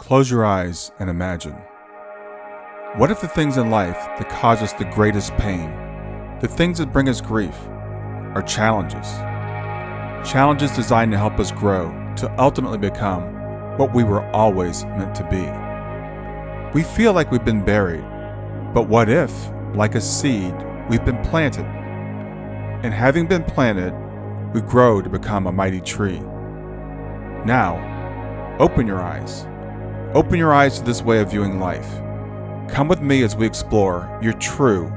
Close your eyes and imagine. What if the things in life that cause us the greatest pain, the things that bring us grief, are challenges? Challenges designed to help us grow, to ultimately become what we were always meant to be. We feel like we've been buried, but what if, like a seed, we've been planted? And having been planted, we grow to become a mighty tree. Now, open your eyes. Open your eyes to this way of viewing life. Come with me as we explore your true,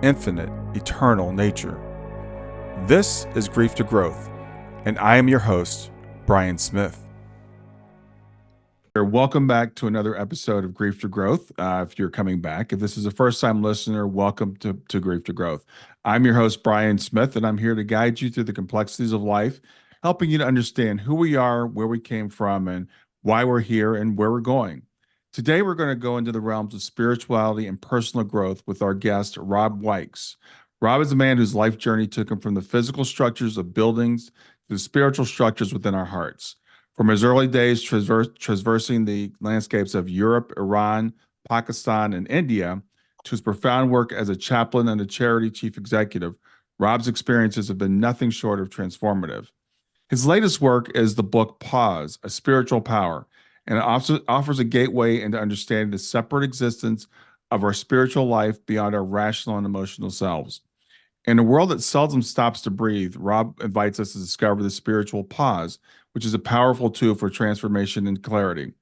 infinite, eternal nature. This is Grief to Growth, and I am your host, Brian Smith. Welcome back to another episode of Grief to Growth. If you're coming back, if this is a first-time listener, welcome to Grief to Growth. I'm your host, Brian Smith, and I'm here to guide you through the complexities of life, helping you to understand who we are, where we came from, and why we're here and where we're going. Today, we're going to go into the realms of spirituality and personal growth with our guest, Rob Wykes. Rob is a man whose life journey took him from the physical structures of buildings to the spiritual structures within our hearts. From his early days traversing the landscapes of Europe, Iran, Pakistan, and India, to his profound work as a chaplain and a charity chief executive, Rob's experiences have been nothing short of transformative. His latest work is the book Pause, A Spiritual Power, and it also offers a gateway into understanding the separate existence of our spiritual life beyond our rational and emotional selves. In a world that seldom stops to breathe, Rob invites us to discover the spiritual pause, which is a powerful tool for transformation and clarity.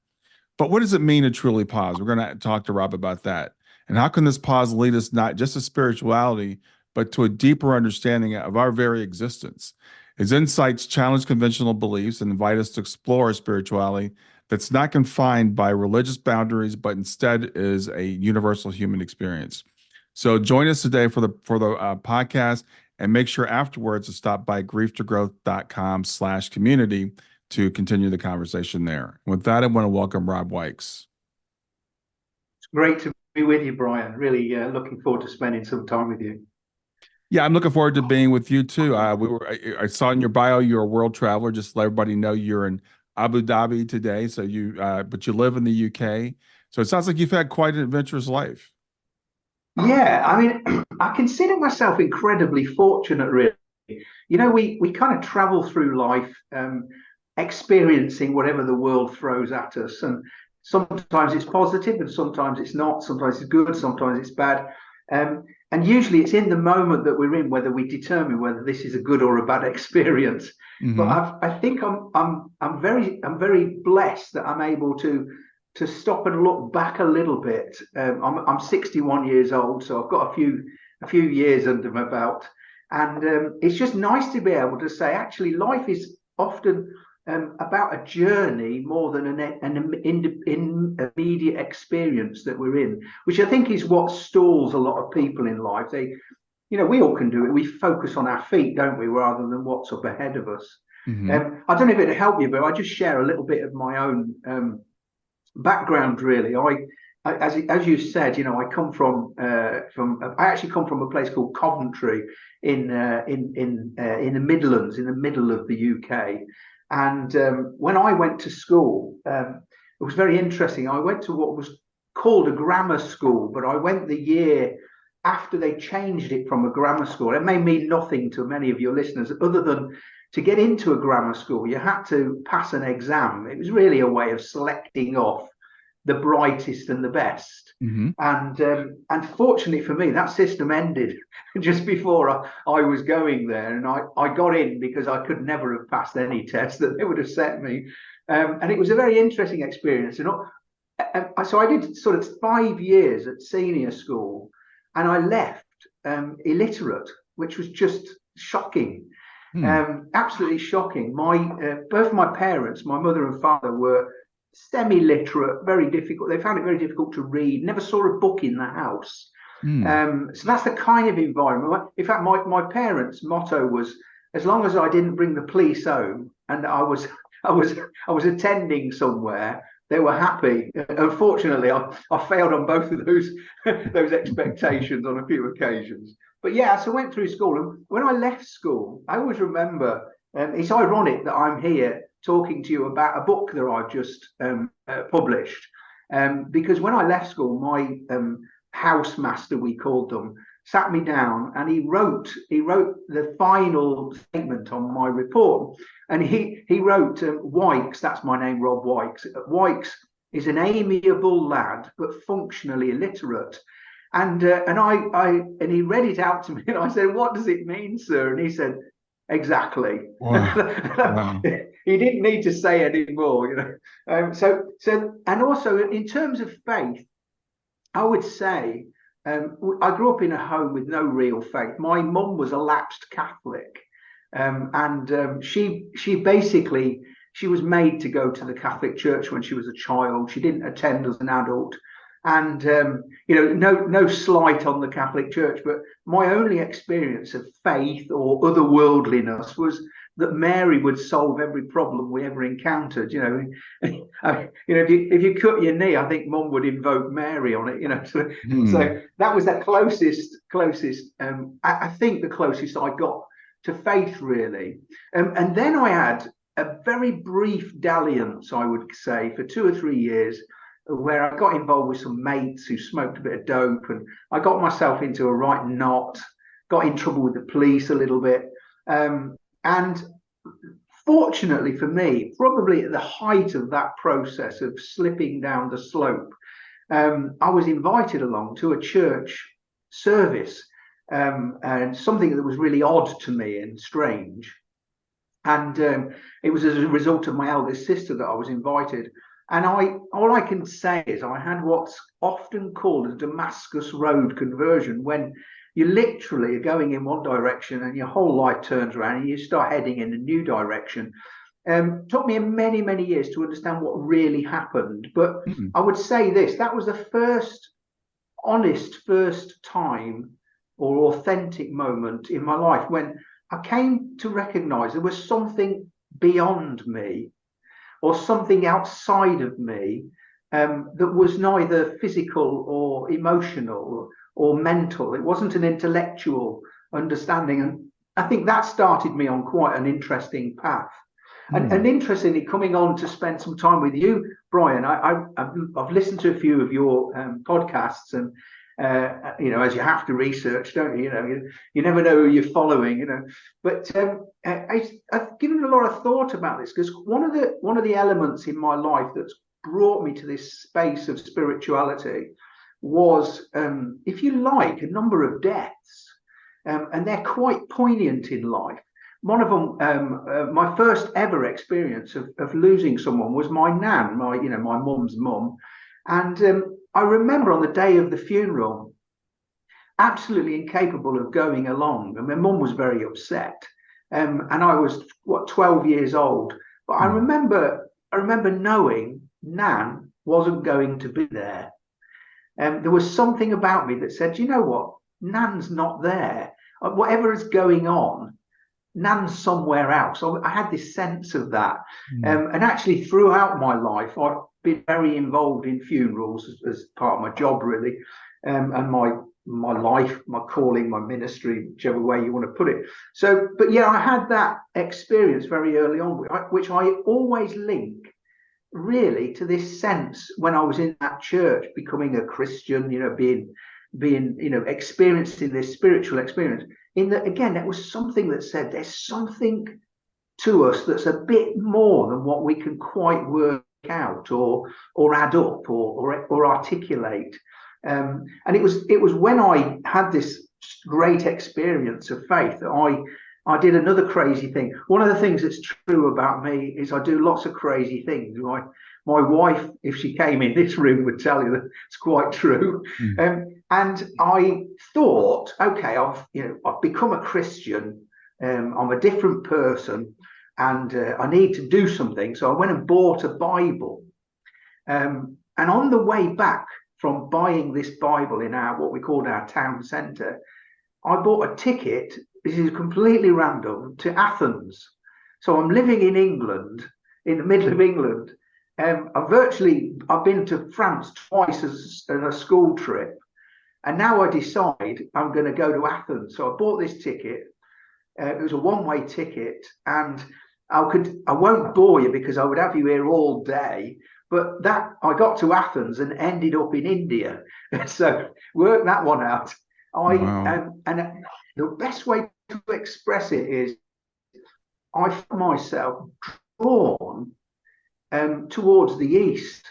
But what does it mean to truly pause? We're going to talk to Rob about that. And how can this pause lead us not just to spirituality, but to a deeper understanding of our very existence? His insights challenge conventional beliefs and invite us to explore a spirituality that's not confined by religious boundaries, but instead is a universal human experience. So join us today for the podcast, and make sure afterwards to stop by grieftogrowth.com/community to continue the conversation there. With that, I want to welcome Rob Wykes. It's great to be with you, Brian. Really looking forward to spending some time with you. Yeah, I'm looking forward to being with you too. I saw in your bio you're a world traveler. Just to let everybody know you're in Abu Dhabi today. So but you live in the UK. So it sounds like you've had quite an adventurous life. Yeah, I mean, I consider myself incredibly fortunate, really. You know, we kind of travel through life, experiencing whatever the world throws at us. And sometimes it's positive and sometimes it's not. Sometimes it's good, sometimes it's bad. And usually it's in the moment that we're in whether we determine whether this is a good or a bad experience. Mm-hmm. But I think I'm very blessed that I'm able to stop and look back a little bit. I'm 61 years old, so I've got a few years under my belt, and it's just nice to be able to say, actually, life is often about a journey more than an immediate experience that we're in, which I think is what stalls a lot of people in life. We all can do it. We focus on our feet, don't we, rather than what's up ahead of us. Mm-hmm. I don't know if it'll help you, but I just share a little bit of my own background. Really, as you said, I come from I actually come from a place called Coventry in the Midlands, in the middle of the UK. And when I went to school, it was very interesting. I went to what was called a grammar school, but I went the year after they changed it from a grammar school. It may mean nothing to many of your listeners, other than to get into a grammar school, you had to pass an exam. It was really a way of selecting off the brightest and the best. Mm-hmm. And fortunately for me, that system ended just before I was going there. And I got in because I could never have passed any test that they would have set me. And it was a very interesting experience. So I did sort of 5 years at senior school, and I left illiterate, which was just shocking. Absolutely shocking. Both my parents, my mother and father, were semi-literate, very difficult. They found it very difficult to read, never saw a book in the house. So that's the kind of environment. In fact, my parents' motto was, as long as I didn't bring the police home and I was attending somewhere, they were happy. Unfortunately, I failed on both of those expectations on a few occasions. But yeah, so I went through school, and when I left school, I always remember, it's ironic that I'm here talking to you about a book that I've just published. Because when I left school, my housemaster, we called them, sat me down and he wrote the final statement on my report. And he wrote, Wykes, that's my name, Rob Wykes. Wykes is an amiable lad, but functionally illiterate. And he read it out to me, and I said, "What does it mean, sir?" And he said, "Exactly." Wow. Wow. He didn't need to say any more, you know. And also in terms of faith, I would say I grew up in a home with no real faith. My mum was a lapsed Catholic, and she basically she was made to go to the Catholic Church when she was a child. She didn't attend as an adult. And you know, no slight on the Catholic Church, but my only experience of faith or otherworldliness was that Mary would solve every problem we ever encountered. You know, if you cut your knee, I think Mum would invoke Mary on it. You know, so that was the closest. I think the closest I got to faith, really. And then I had a very brief dalliance, I would say, for 2 or 3 years, where I got involved with some mates who smoked a bit of dope, and I got myself into a right knot, got in trouble with the police a little bit. And fortunately for me, probably at the height of that process of slipping down the slope, I was invited along to a church service, and something that was really odd to me and strange. And it was as a result of my eldest sister that I was invited. And all I can say is I had what's often called a Damascus Road conversion, when you literally are going in one direction and your whole life turns around and you start heading in a new direction. Took me many, many years to understand what really happened. But I would say this, that was the honest first time or authentic moment in my life when I came to recognize there was something beyond me, or something outside of me, that was neither physical or emotional or mental. It wasn't an intellectual understanding. And I think that started me on quite an interesting path. And interestingly, coming on to spend some time with you, Brian, I've listened to a few of your podcasts, and you know, as you have to research, don't you? You know, you never know who you're following, you know. But I've given a lot of thought about this, because one of the elements in my life that's brought me to this space of spirituality was, if you like, a number of deaths, and they're quite poignant in life. One of them, my first ever experience of losing someone was my nan, my mum's mum, and I remember on the day of the funeral, absolutely incapable of going along, and my mum was very upset, and I was 12 years old. But I remember knowing Nan wasn't going to be there, and there was something about me that said, you know what, Nan's not there. Whatever is going on, Nan's somewhere else. So I had this sense of that, and actually throughout my life, I've been very involved in funerals as part of my job, really, and my life, my calling, my ministry, whichever way you want to put it. So, but yeah, I had that experience very early on, which I always link really to this sense when I was in that church, becoming a Christian, you know, being you know, experiencing this spiritual experience. In that, again, it was something that said there's something to us that's a bit more than what we can quite work out or add up or articulate. And it was when I had this great experience of faith that I did another crazy thing. One of the things that's true about me is I do lots of crazy things. My wife, if she came in this room, would tell you that it's quite true. And I thought, okay, I've become a Christian. I'm a different person, and I need to do something. So I went and bought a Bible. And on the way back from buying this Bible in what we called our town centre, I bought a ticket. This is completely random, to Athens. So I'm living in England, in the middle of England. I've been to France twice as a school trip, and now I decide I'm going to go to Athens. So I bought this ticket. It was a one-way ticket, and I won't bore you because I would have you here all day. But that I got to Athens and ended up in India, so work that one out. Wow. And the best way to express it is I found myself drawn towards the East.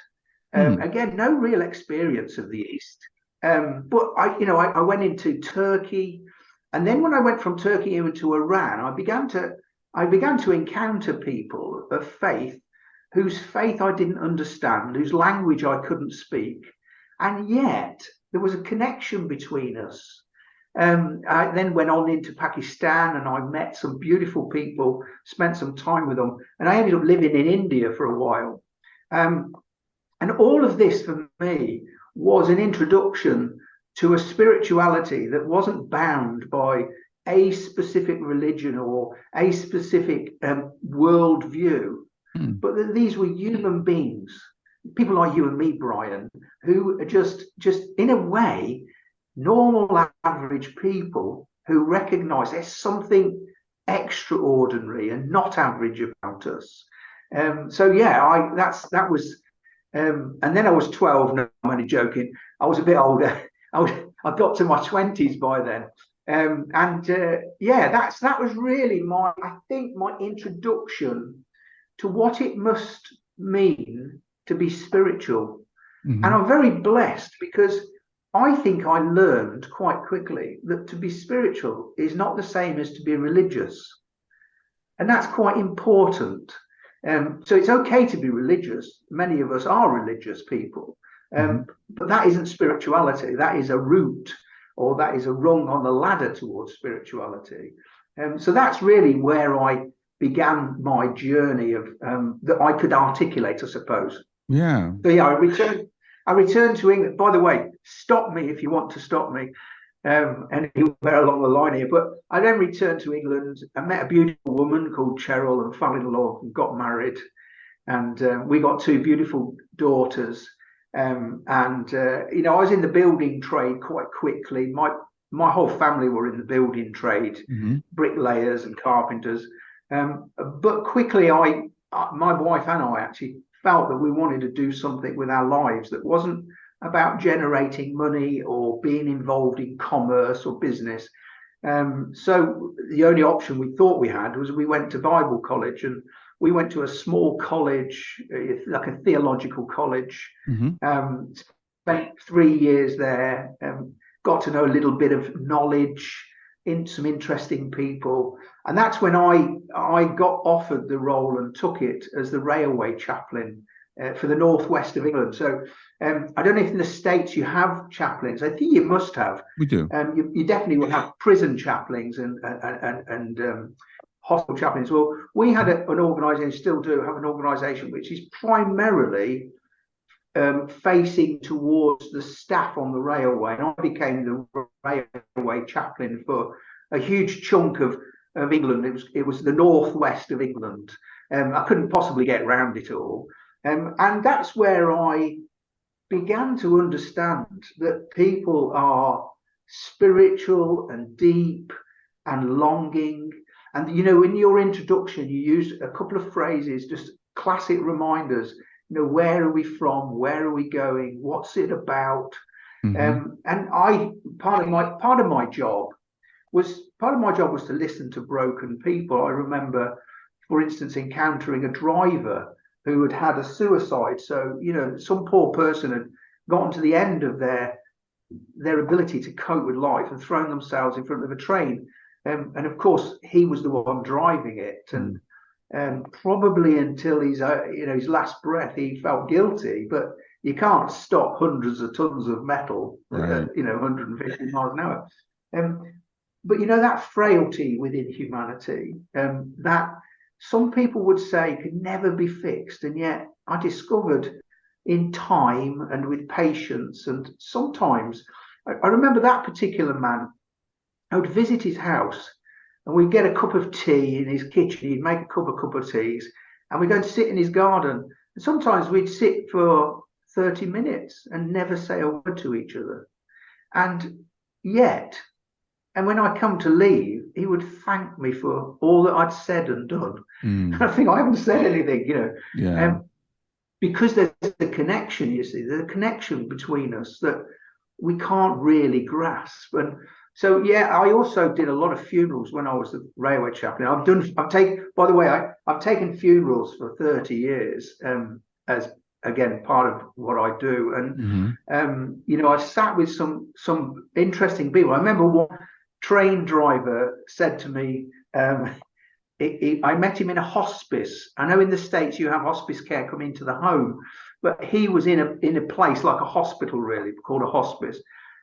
Hmm. Again, no real experience of the East, but I went into Turkey, and then when I went from Turkey into Iran, I began to encounter people of faith whose faith I didn't understand, whose language I couldn't speak, and yet there was a connection between us. I then went on into Pakistan and I met some beautiful people, spent some time with them, and I ended up living in India for a while. Um, and all of this for me was an introduction to a spirituality that wasn't bound by a specific religion or a specific worldview, Hmm. but that these were human beings, people like you and me, Brian, who are just in a way, normal, average people who recognize there's something extraordinary and not average about us. So yeah, that was, and then I was 12. No, I'm only joking. I was a bit older. I got to my 20s by then. And yeah, that was really I think my introduction to what it must mean to be spiritual. And Hmm. I'm very blessed because I think I learned quite quickly that to be spiritual is not the same as to be religious. And that's quite important. So it's okay to be religious. Many of us are religious people. Hmm. But that isn't spirituality. That is a route, or that is a rung on the ladder towards spirituality. So that's really where I began my journey of that I could articulate, I suppose. Yeah. So yeah, I returned to England. By the way, stop me if you want to stop me, anywhere along the line here. But I then returned to England and met a beautiful woman called Cheryl and fell in love and got married. And we got two beautiful daughters. I was in the building trade quite quickly. My whole family were in the building trade, Hmm. bricklayers and carpenters. But quickly, my wife and I actually felt that we wanted to do something with our lives that wasn't about generating money or being involved in commerce or business. So the only option we thought we had was we went to Bible college, and we went to a small college, like a theological college. Hmm. Spent 3 years there, got to know a little bit of knowledge, in some interesting people, and that's when I got offered the role and took it as the railway chaplain for the northwest of England. So I don't know if in the States you have chaplains. I think you must have. We do. You definitely will have prison chaplains and hospital chaplains. Well, we had an organisation, still do have an organisation, which is primarily facing towards the staff on the railway. And I became the railway chaplain for a huge chunk of England. It was the northwest of England. I couldn't possibly get around it all. And that's where I began to understand that people are spiritual and deep and longing. And in your introduction, you used a couple of phrases, just classic reminders. Where are we from? Where are we going? What's it about? Hmm. And part of my job was to listen to broken people. I remember, for instance, encountering a driver who had had a suicide. So some poor person had gotten to the end of their ability to cope with life and thrown themselves in front of a train. And of course, he was the one driving it, and probably until his last breath, he felt guilty. But you can't stop hundreds of tons of metal Right. at 150 miles an hour. But that frailty within humanity, that some people would say can never be fixed, and yet I discovered in time and with patience, and sometimes I remember that particular man. I would visit his house, and we'd get a cup of tea in his kitchen. He'd make a cup of teas, and we'd go and sit in his garden. And sometimes we'd sit for 30 minutes and never say a word to each other. And yet And when I come to leave, he would thank me for all that I'd said and done. And Mm. I think I haven't said anything, Yeah. because there's a connection, you see, there's a connection between us that we can't really grasp. And so, yeah, I also did a lot of funerals when I was the railway chaplain. By the way, I've taken funerals for 30 years, as again, part of what I do. And, Hmm. I sat with some interesting people. I remember one train driver said to me, I met him in a hospice. I know in the States you have hospice care come into the home, but he was in a place like a hospital, really, called a hospice.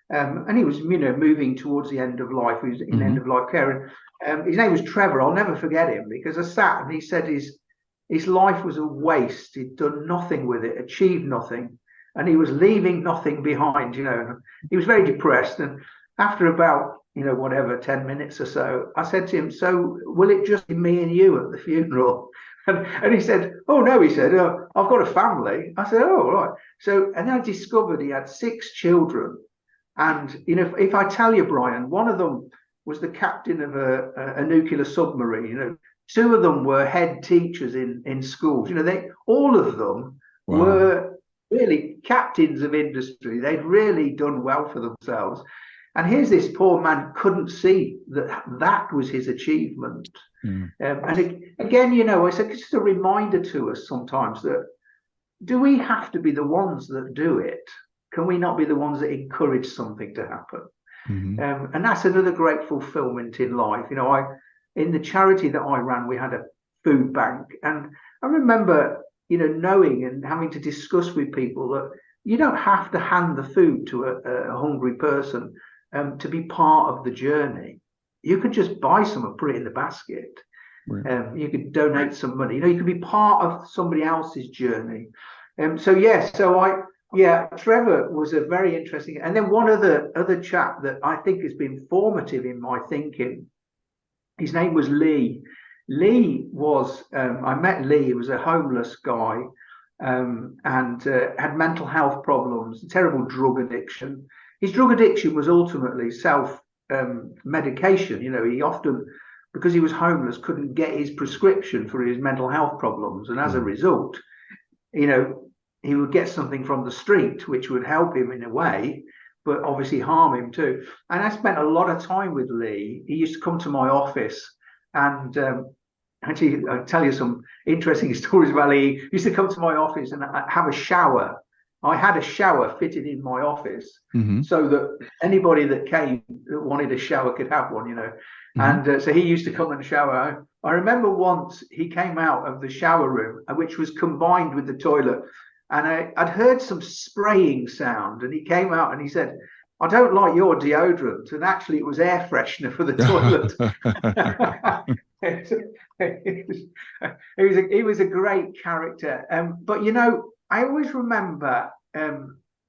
And he was, moving towards the end of life. He was in end Hmm. of life care. And his name was Trevor. I'll never forget him because I sat and he said his life was a waste. He'd done nothing with it, achieved nothing, and he was leaving nothing behind. And he was very depressed. And after about whatever 10 minutes or so, I said to him, "So will it just be me and you at the funeral?" And he said, "Oh no," he said, "I've got a family." I said, "Oh, all right." So, and I discovered he had 6 children. And if I tell you, Brian, one of them was the captain of a nuclear submarine. Two of them were head teachers in schools. They all of them Wow. were really captains of industry. They'd really done well for themselves. And here's this poor man couldn't see that that was his achievement. Mm. And again, it's just a reminder to us sometimes that do we have to be the ones that do it? Can we not be the ones that encourage something to happen? Hmm. And that's another great fulfillment in life. In the charity that I ran, we had a food bank, and I remember, knowing and having to discuss with people that you don't have to hand the food to a hungry person to be part of the journey. You could just buy some and put it in the basket. Right. You could donate some money. You could be part of somebody else's journey. So yes, yeah, Trevor was a very interesting. And then one other chap that I think has been formative in my thinking. His name was Lee. Lee was I met Lee. He was a homeless guy, and had mental health problems, terrible drug addiction. His drug addiction was ultimately self medication. He often, because he was homeless, couldn't get his prescription for his mental health problems, and as a Mm. result, you know, he would get something from the street which would help him in a way, but obviously harm him too. And I spent a lot of time with Lee. He used to come to my office, and actually, I'll tell you some interesting stories about Lee. He used to come to my office and have a shower. I had a shower fitted in my office Hmm. so that anybody that came that wanted a shower could have one. Hmm. And so he used to come and shower. I remember once he came out of the shower room, which was combined with the toilet, and I'd heard some spraying sound, and he came out and he said, "I don't like your deodorant," and actually it was air freshener for the toilet. He was a great character, but I always remember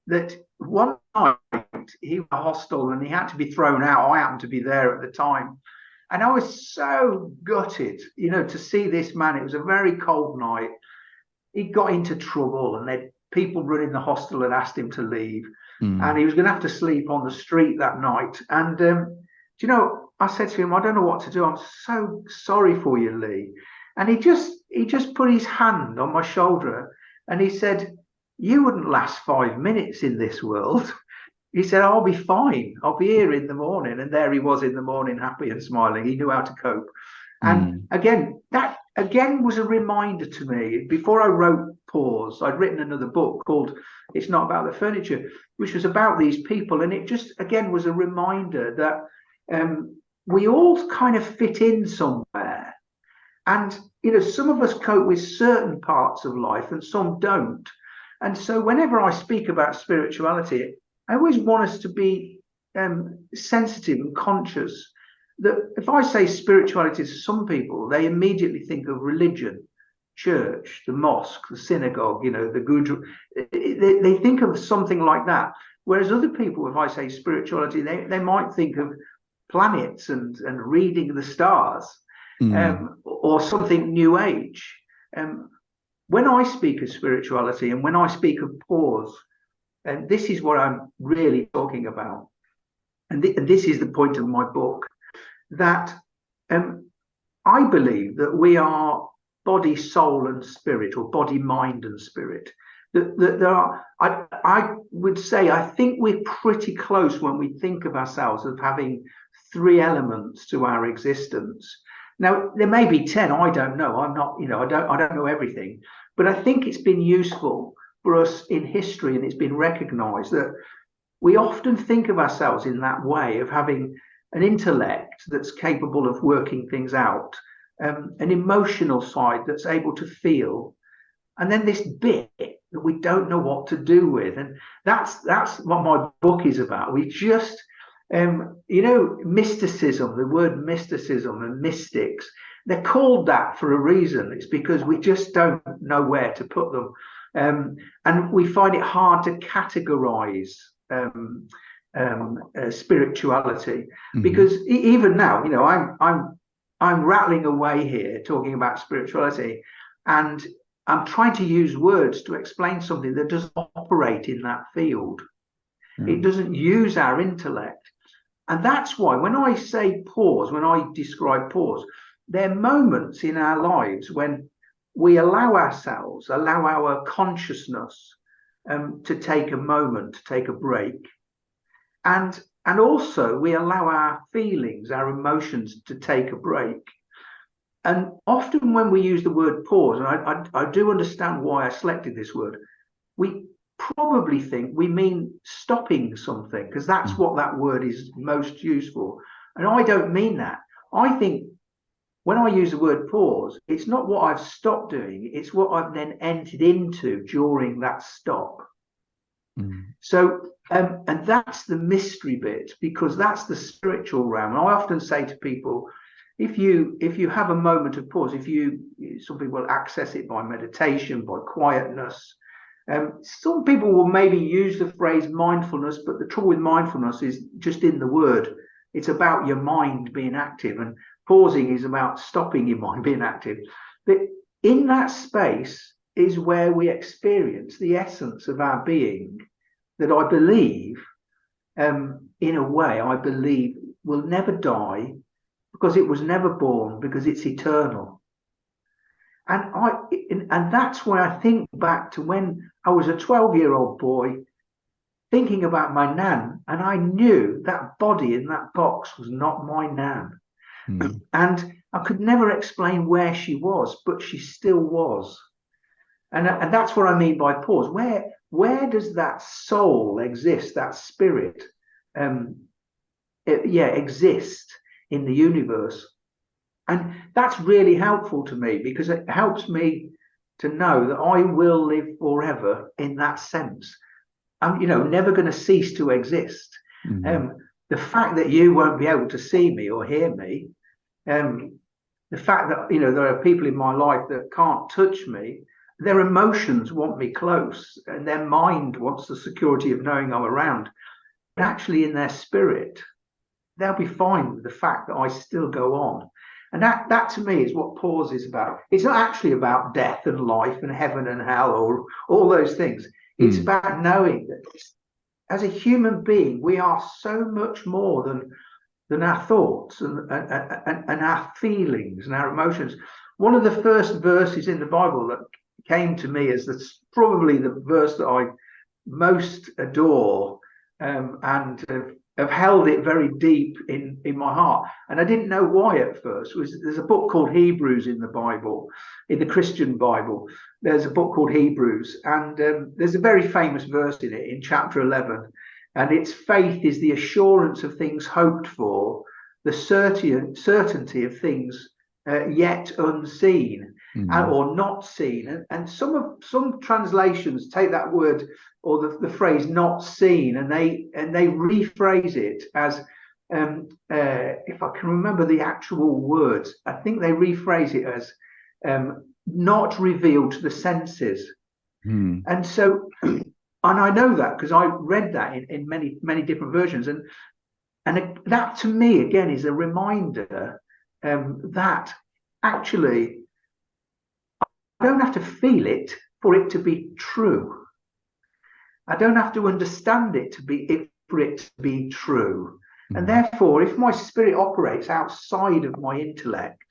that one night he was a hostel and he had to be thrown out. I happened to be there at the time, and I was so gutted, to see this man. It was a very cold night. He got into trouble, and then people running the hostel had asked him to leave, and Mm. he was going to have to sleep on the street that night. And I said to him, "I don't know what to do. I'm so sorry for you, Lee." And he just put his hand on my shoulder, and he said, "You wouldn't last 5 minutes in this world." He said, "I'll be fine. I'll be here in the morning." And there he was in the morning, happy and smiling. He knew how to cope. And Mm. again, that again was a reminder to me. Before I wrote Pause, I'd written another book called It's Not About the Furniture, which was about these people. And it just, again, was a reminder that we all kind of fit in somewhere. And, some of us cope with certain parts of life and some don't. And so whenever I speak about spirituality, I always want us to be sensitive and conscious that if I say spirituality to some people, they immediately think of religion, church, the mosque, the synagogue, the guru. They think of something like that. Whereas other people, if I say spirituality, they might think of planets and reading the stars, Mm. or something new age. When I speak of spirituality and when I speak of pause, and this is what I'm really talking about. and this is the point of my book, that I believe that we are body, soul, and spirit, or body, mind, and spirit. That there are, I would say, I think we're pretty close when we think of ourselves as having three elements to our existence. Now, there may be 10, I don't know. I'm not, I don't know everything, but I think it's been useful for us in history, and it's been recognized that we often think of ourselves in that way of having an intellect that's capable of working things out, an emotional side that's able to feel, and then this bit that we don't know what to do with. And that's what my book is about. We just mysticism, the word mysticism and mystics, they're called that for a reason. It's because we just don't know where to put them, and we find it hard to categorize spirituality, because even now, I'm rattling away here talking about spirituality, and I'm trying to use words to explain something that doesn't operate in that field. It doesn't use our intellect. And that's why when I say pause, when I describe pause, there are moments in our lives when we allow our consciousness to take a moment, to take a break. And also we allow our feelings, our emotions to take a break. And often when we use the word pause, and I do understand why I selected this word, we probably think we mean stopping something, because that's what that word is most used for. And I don't mean that. I think when I use the word pause, it's not what I've stopped doing, it's what I've then entered into during that stop. So, and that's the mystery bit, because that's the spiritual realm. And I often say to people, if you have a moment of pause, some people will access it by meditation, by quietness. Some people will maybe use the phrase mindfulness, but the trouble with mindfulness is just in the word. It's about your mind being active, and pausing is about stopping your mind being active. But in that space is where we experience the essence of our being, that I believe, in a way, I believe will never die, because it was never born, because it's eternal. And that's where I think back to when I was a 12-year-old boy thinking about my nan, and I knew that body in that box was not my nan. And I could never explain where she was, but she still was. And that's what I mean by pause. Where does that soul exist, that spirit, exist in the universe? And that's really helpful to me, because it helps me to know that I will live forever in that sense. I'm, never going to cease to exist. The fact that you won't be able to see me or hear me, the fact that, there are people in my life that can't touch me, their emotions want me close, and their mind wants the security of knowing I'm around. But actually in their spirit, they'll be fine with the fact that I still go on. And that to me is what pause is about. It's not actually about death and life and heaven and hell or all those things. It's about knowing that as a human being, we are so much more than our thoughts and our feelings and our emotions. One of the first verses in the Bible that came to me as probably the verse that I most adore, and have held it very deep in my heart, and I didn't know why at first. There's a book called Hebrews in the Bible, in the Christian Bible. There's a book called Hebrews, and there's a very famous verse in it, in chapter 11, and it's faith is the assurance of things hoped for, the certainty of things yet unseen, or not seen. And some translations take that word or the phrase "not seen" and they rephrase it as, if I can remember the actual words, I think they rephrase it as not revealed to the senses. And so, and I know that because I read that in many different versions, and that to me again is a reminder that actually I don't have to feel it for it to be true. I don't have to understand it for it to be true. And therefore, if my spirit operates outside of my intellect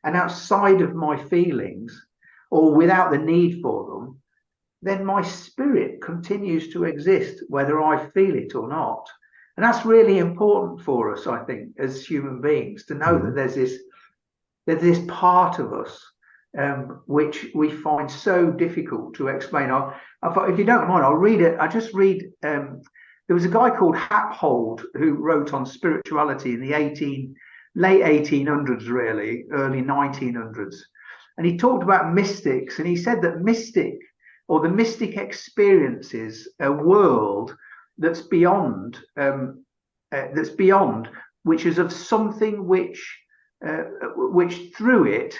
and outside of my feelings, or without the need for them, then my spirit continues to exist whether I feel it or not. And that's really important for us, I think, as human beings, to know that there's this part of us which we find so difficult to explain. If you don't mind, I'll read it. I just read. There was a guy called Haphold who wrote on spirituality in the late 1800s, really, early 1900s. And he talked about mystics, and he said that the mystic experiences a world that's beyond, which is of something which through it,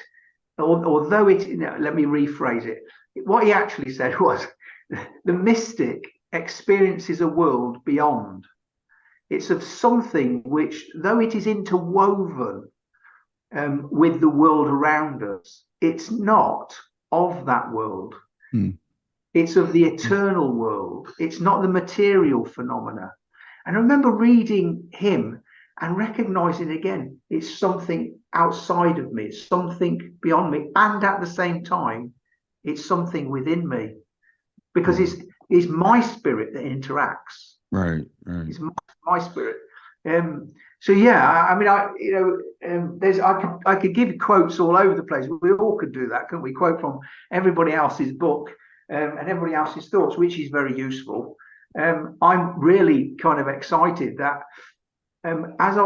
although it, let me rephrase it. What he actually said was, the mystic experiences a world beyond. It's of something which, though it is interwoven with the world around us, it's not of that world. It's of the eternal world. It's not the material phenomena. And I remember reading him and recognizing again, it's something outside of me, it's something beyond me, and at the same time, it's something within me, because it's my spirit that interacts. Right. It's my spirit. So yeah, I mean, I could give quotes all over the place. We all could do that, couldn't we? Quote from everybody else's book and everybody else's thoughts, which is very useful. I'm really kind of excited that I'd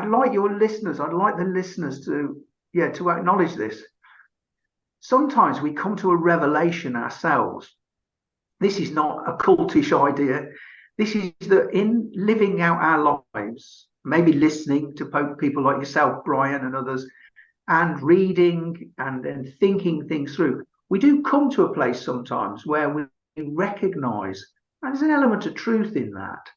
like your listeners, I'd like the listeners to acknowledge this. Sometimes we come to a revelation ourselves. This is not a cultish idea. This is that in living out our lives, maybe listening to people like yourself, Brian, and others, and reading and thinking things through, we do come to a place sometimes where we recognize, and there's an element of truth in that.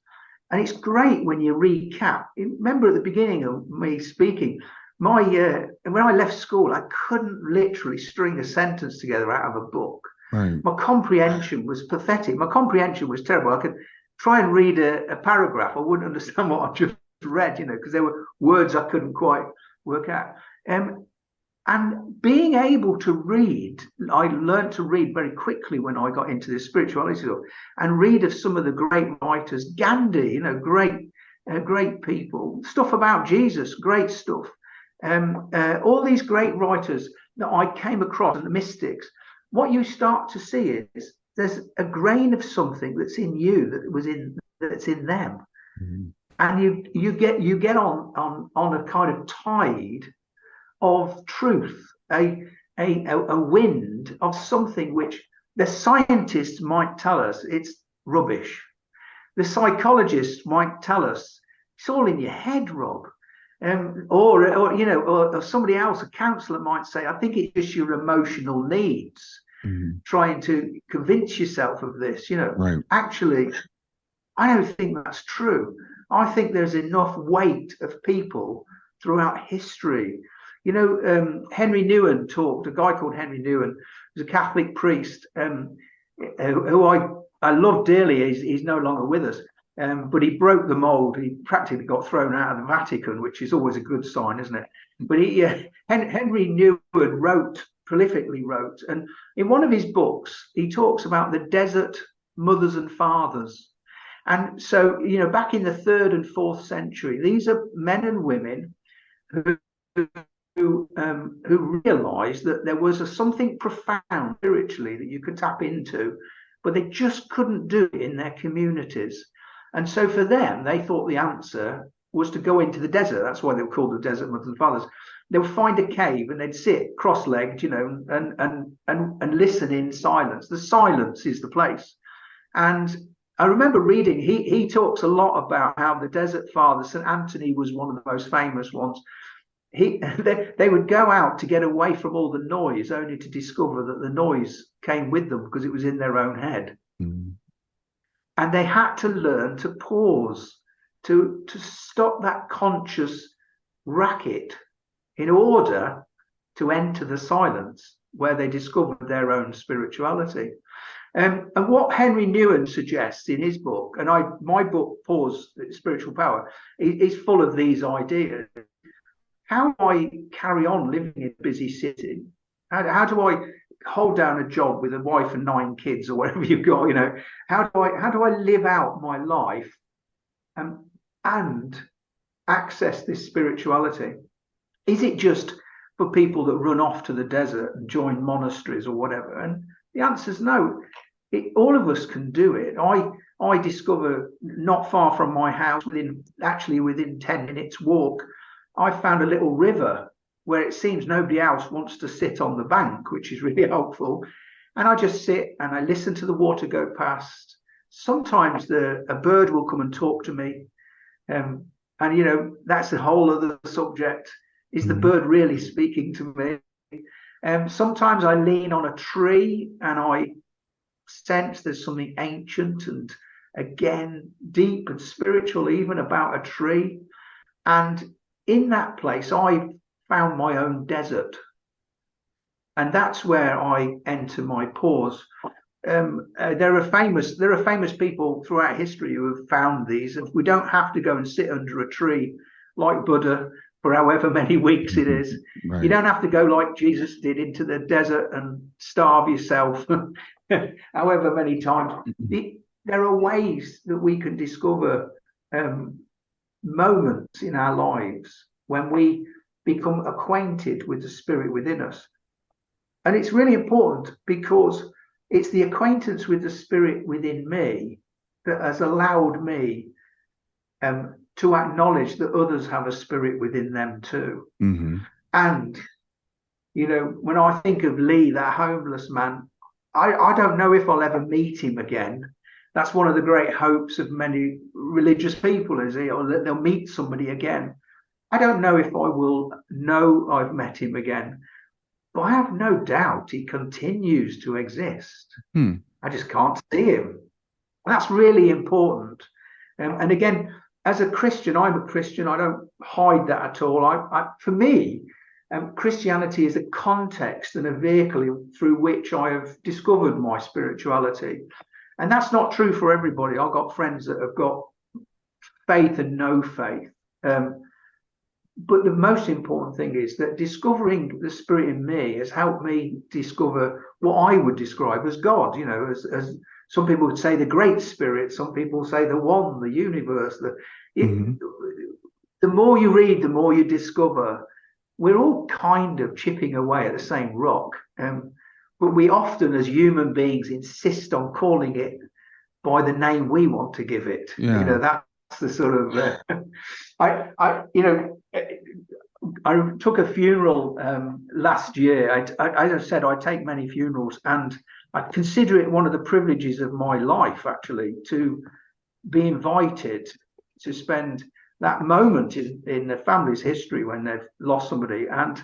And it's great when you recap. Remember at the beginning of me speaking, when I left school, I couldn't literally string a sentence together out of a book. Right. My comprehension was pathetic. My comprehension was terrible. I could try and read a paragraph. I wouldn't understand what I just read, because there were words I couldn't quite work out. And being able to read, I learned to read very quickly when I got into this spirituality and read of some of the great writers, Gandhi, great people, stuff about Jesus, great stuff. All these great writers that I came across, and the mystics, what you start to see is there's a grain of something that's in you that's in them. And you get on a kind of tide of truth, a wind of something which the scientists might tell us it's rubbish. The psychologists might tell us it's all in your head, Rob. Or somebody else, a counsellor, might say, I think it's just your emotional needs, trying to convince yourself of this. Right. Actually, I don't think that's true. I think there's enough weight of people throughout history. Henry Nouwen talked, a guy called Henry Nouwen, who's a Catholic priest, who I love dearly. He's no longer with us. But he broke the mold. He practically got thrown out of the Vatican, which is always a good sign, isn't it? But Henry Nouwen prolifically wrote, and in one of his books, he talks about the desert mothers and fathers. And so, back in the 3rd and 4th century, these are men and women who realized that there was something profound spiritually that you could tap into, but they just couldn't do it in their communities. And so for them, they thought the answer was to go into the desert. That's why they were called the desert mothers and fathers. They would find a cave and they'd sit cross-legged, and listen in silence. The silence is the place. And I remember reading, he talks a lot about how the desert father, St. Anthony, was one of the most famous ones. They would go out to get away from all the noise, only to discover that the noise came with them because it was in their own head. And they had to learn to pause, to stop that conscious racket in order to enter the silence where they discovered their own spirituality. And what Henry Newen suggests in his book, and my book, Pause, Spiritual Power, is full of these ideas. How do I carry on living in a busy city? How do I hold down a job with a wife and 9 kids or whatever you've got? How do I live out my life and access this spirituality? Is it just for people that run off to the desert and join monasteries or whatever? And the answer is no. All of us can do it. I discover not far from my house, within 10 minutes walk, I found a little river where it seems nobody else wants to sit on the bank, which is really helpful. And I just sit and I listen to the water go past. Sometimes a bird will come and talk to me. And that's a whole other subject. Is the bird really speaking to me? Sometimes I lean on a tree and I sense there's something ancient and, again, deep and spiritual even about a tree. And in that place, I found my own desert. And that's where I enter my pause. There are famous people throughout history who have found these. And we don't have to go and sit under a tree like Buddha for however many weeks it is. Right. You don't have to go like Jesus did into the desert and starve yourself however many times. There are ways that we can discover moments in our lives when we become acquainted with the spirit within us. And it's really important because it's the acquaintance with the spirit within me that has allowed me to acknowledge that others have a spirit within them too. Mm-hmm. And, when I think of Lee, that homeless man, I don't know if I'll ever meet him again. That's one of the great hopes of many religious people, is that they'll meet somebody again. I don't know if I will know I've met him again, but I have no doubt he continues to exist. I just can't see him. That's really important. And again, as a Christian, I'm a Christian. I don't hide that at all. For me, Christianity is a context and a vehicle through which I have discovered my spirituality. And that's not true for everybody. I've got friends that have got faith and no faith. But the most important thing is that discovering the spirit in me has helped me discover what I would describe as God, as some people would say the great spirit, some people say the one, the universe. The more you read, the more you discover we're all kind of chipping away at the same rock. But we often, as human beings, insist on calling it by the name we want to give it. Yeah. That's the sort of I took a funeral last year. As I said, I take many funerals, and I consider it one of the privileges of my life, actually, to be invited to spend that moment in the family's history when they've lost somebody. And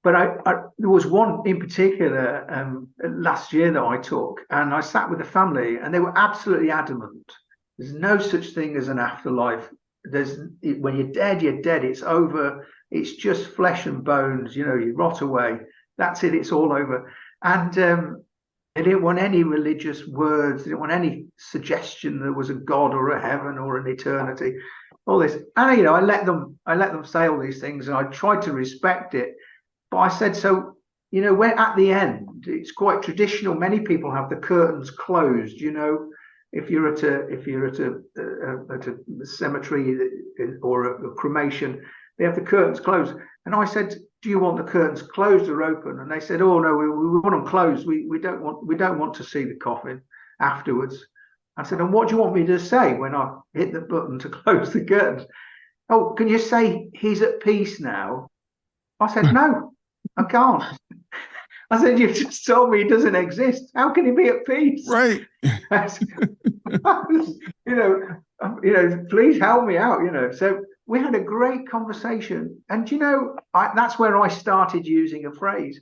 but there was one in particular last year that I took, and I sat with the family, and they were absolutely adamant. There's no such thing as an afterlife. When you're dead, you're dead. It's over. It's just flesh and bones. You rot away. That's it. It's all over. And they didn't want any religious words. They didn't want any suggestion there was a God or a heaven or an eternity. All this, and I let them say all these things, and I tried to respect it. But I said, so when at the end, it's quite traditional. Many people have the curtains closed. If you're at a cemetery or a cremation, they have the curtains closed. And I said, do you want the curtains closed or open? And they said, oh no, we want them closed. We don't want to see the coffin afterwards. I said, and what do you want me to say when I hit the button to close the curtains? Oh, can you say he's at peace now? I said, no, I can't. I said, you've just told me he doesn't exist. How can he be at peace? Right. Please help me out, So we had a great conversation. And, that's where I started using a phrase.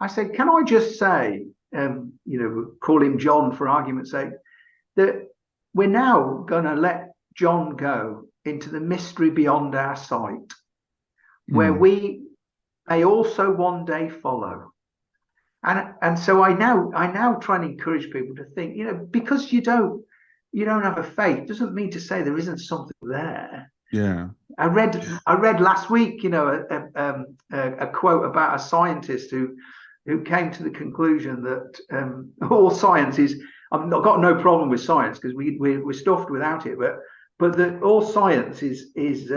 I said, can I just say, call him John for argument's sake, that we're now going to let John go into the mystery beyond our sight, where we may also one day follow. And so I now try and encourage people to think, because you don't have a faith doesn't mean to say there isn't something there. Yeah. I read last week, a quote about a scientist who came to the conclusion that all science is. I've not got no problem with science because we're stuffed without it, but that all science is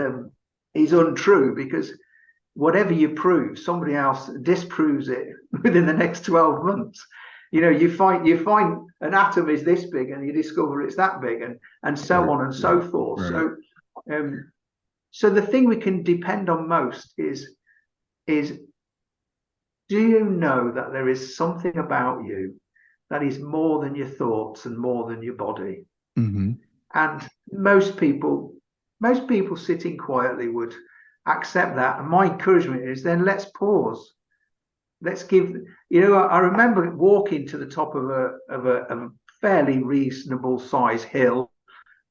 untrue, because whatever you prove, somebody else disproves it within the next 12 months. You find an atom is this big and you discover it's that big, and so Right. on and so forth. Right. So the thing we can depend on most is do you know that there is something about you that is more than your thoughts and more than your body? Mm-hmm. And most people sitting quietly would accept that. And my encouragement is then let's pause. Let's give. I remember walking to the top of a fairly reasonable size hill,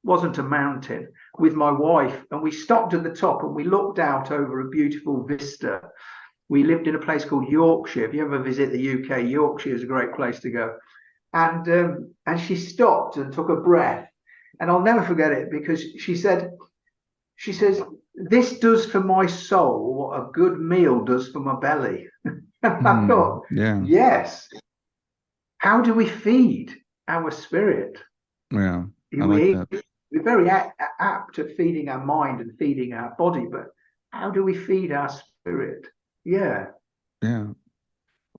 wasn't a mountain, with my wife, and we stopped at the top and we looked out over a beautiful vista. We lived in a place called Yorkshire. If you ever visit the UK, Yorkshire is a great place to go. And she stopped and took a breath, and I'll never forget it, because she says, "This does for my soul what a good meal does for my belly." And I thought, Yeah. yes. How do we feed our spirit? Yeah. I like We're that. very apt at feeding our mind and feeding our body, but how do we feed our spirit? Yeah. Yeah.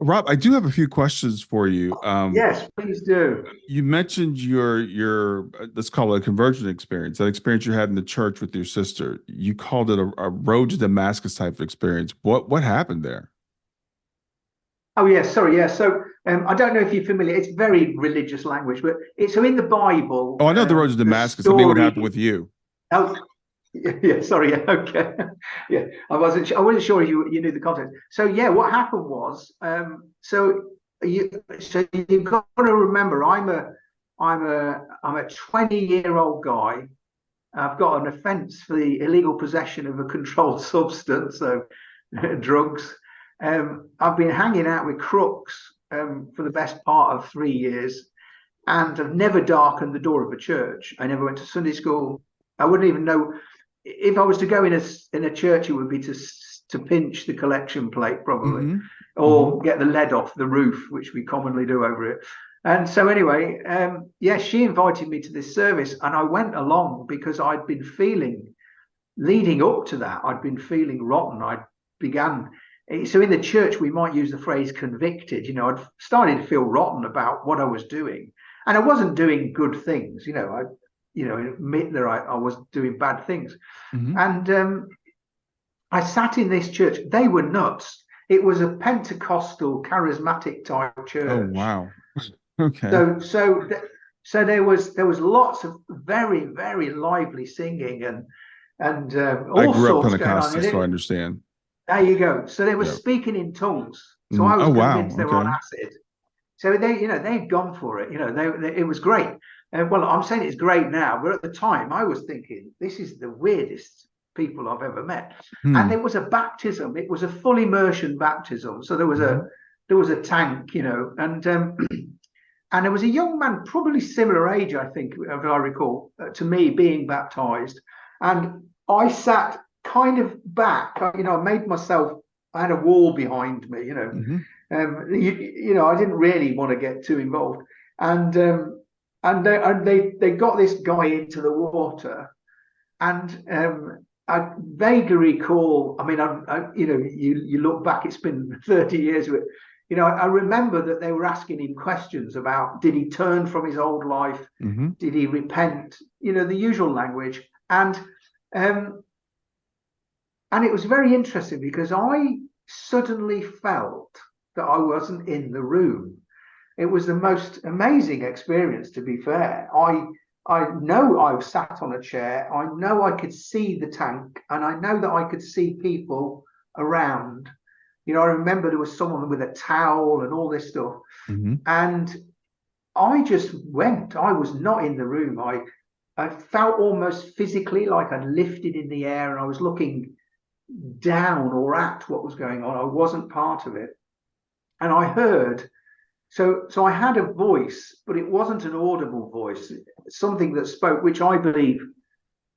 Rob, I do have a few questions for you. Yes, please do. You mentioned your let's call it a conversion experience, that experience you had in the church with your sister. You called it a road to Damascus type of experience. What happened there? Oh, yes, sorry, yeah. So I don't know if you're familiar. It's very religious language, but it's so in the Bible, Oh, I know the road to the Damascus. I mean, what happened story. with you? Oh, yeah, sorry, yeah, okay, yeah. I wasn't sure if you knew the context. So yeah, what happened was, you've got to remember, I'm a 20-year-old guy. I've got an offence for the illegal possession of a controlled substance, so drugs. I've been hanging out with crooks for the best part of 3 years, and I've never darkened the door of a church. I never went to Sunday school. I wouldn't even know if I was to go in a church. It would be to pinch the collection plate probably, Mm-hmm. Mm-hmm. or get the lead off the roof, which we commonly do over it. And so anyway, yeah, she invited me to this service, and I went along because I'd been feeling, leading up to that, I'd been feeling rotten. I began. So in the church, we might use the phrase convicted. I'd started to feel rotten about what I was doing, and I wasn't doing good things. I admit that I was doing bad things. Mm-hmm. And I sat in this church. They were nuts. It was a Pentecostal charismatic type Oh, church. wow. Okay. So there was lots of very, very lively singing and I all grew up sorts going on. Pentecostal, so I understand. There you go. So they were Yeah. speaking in tongues. So I Oh, was wow. convinced they were on Okay. acid. So they'd gone for it. It was great. Well, I'm saying it's great now, but at the time I was thinking this is the weirdest people I've ever met. And Hmm. there was a baptism. It was a full immersion baptism. So there was Mm-hmm. a tank, and there was a young man, probably similar age, I think, if I recall, to me being baptized. And I sat kind of back, I made myself, I had a wall behind me, Mm-hmm. I didn't really want to get too involved. And they got this guy into the water. And I vaguely recall, I mean, you look back, it's been 30 years of it. I remember that they were asking him questions about, did he turn from his old life? Mm-hmm. Did he repent? The usual language. Um, and it was very interesting because I suddenly felt that I wasn't in the room. It was the most amazing experience, to be fair. I know I was sat on a chair. I know I could see the tank, and I know that I could see people around. I remember there was someone with a towel and all this stuff. Mm-hmm. And I just went. I was not in the room. I felt almost physically like I'd lifted in the air, and I was looking down or at what was going on. I wasn't part of it. and I heard. So I had a voice, but it wasn't an audible voice. Something that spoke, which I believe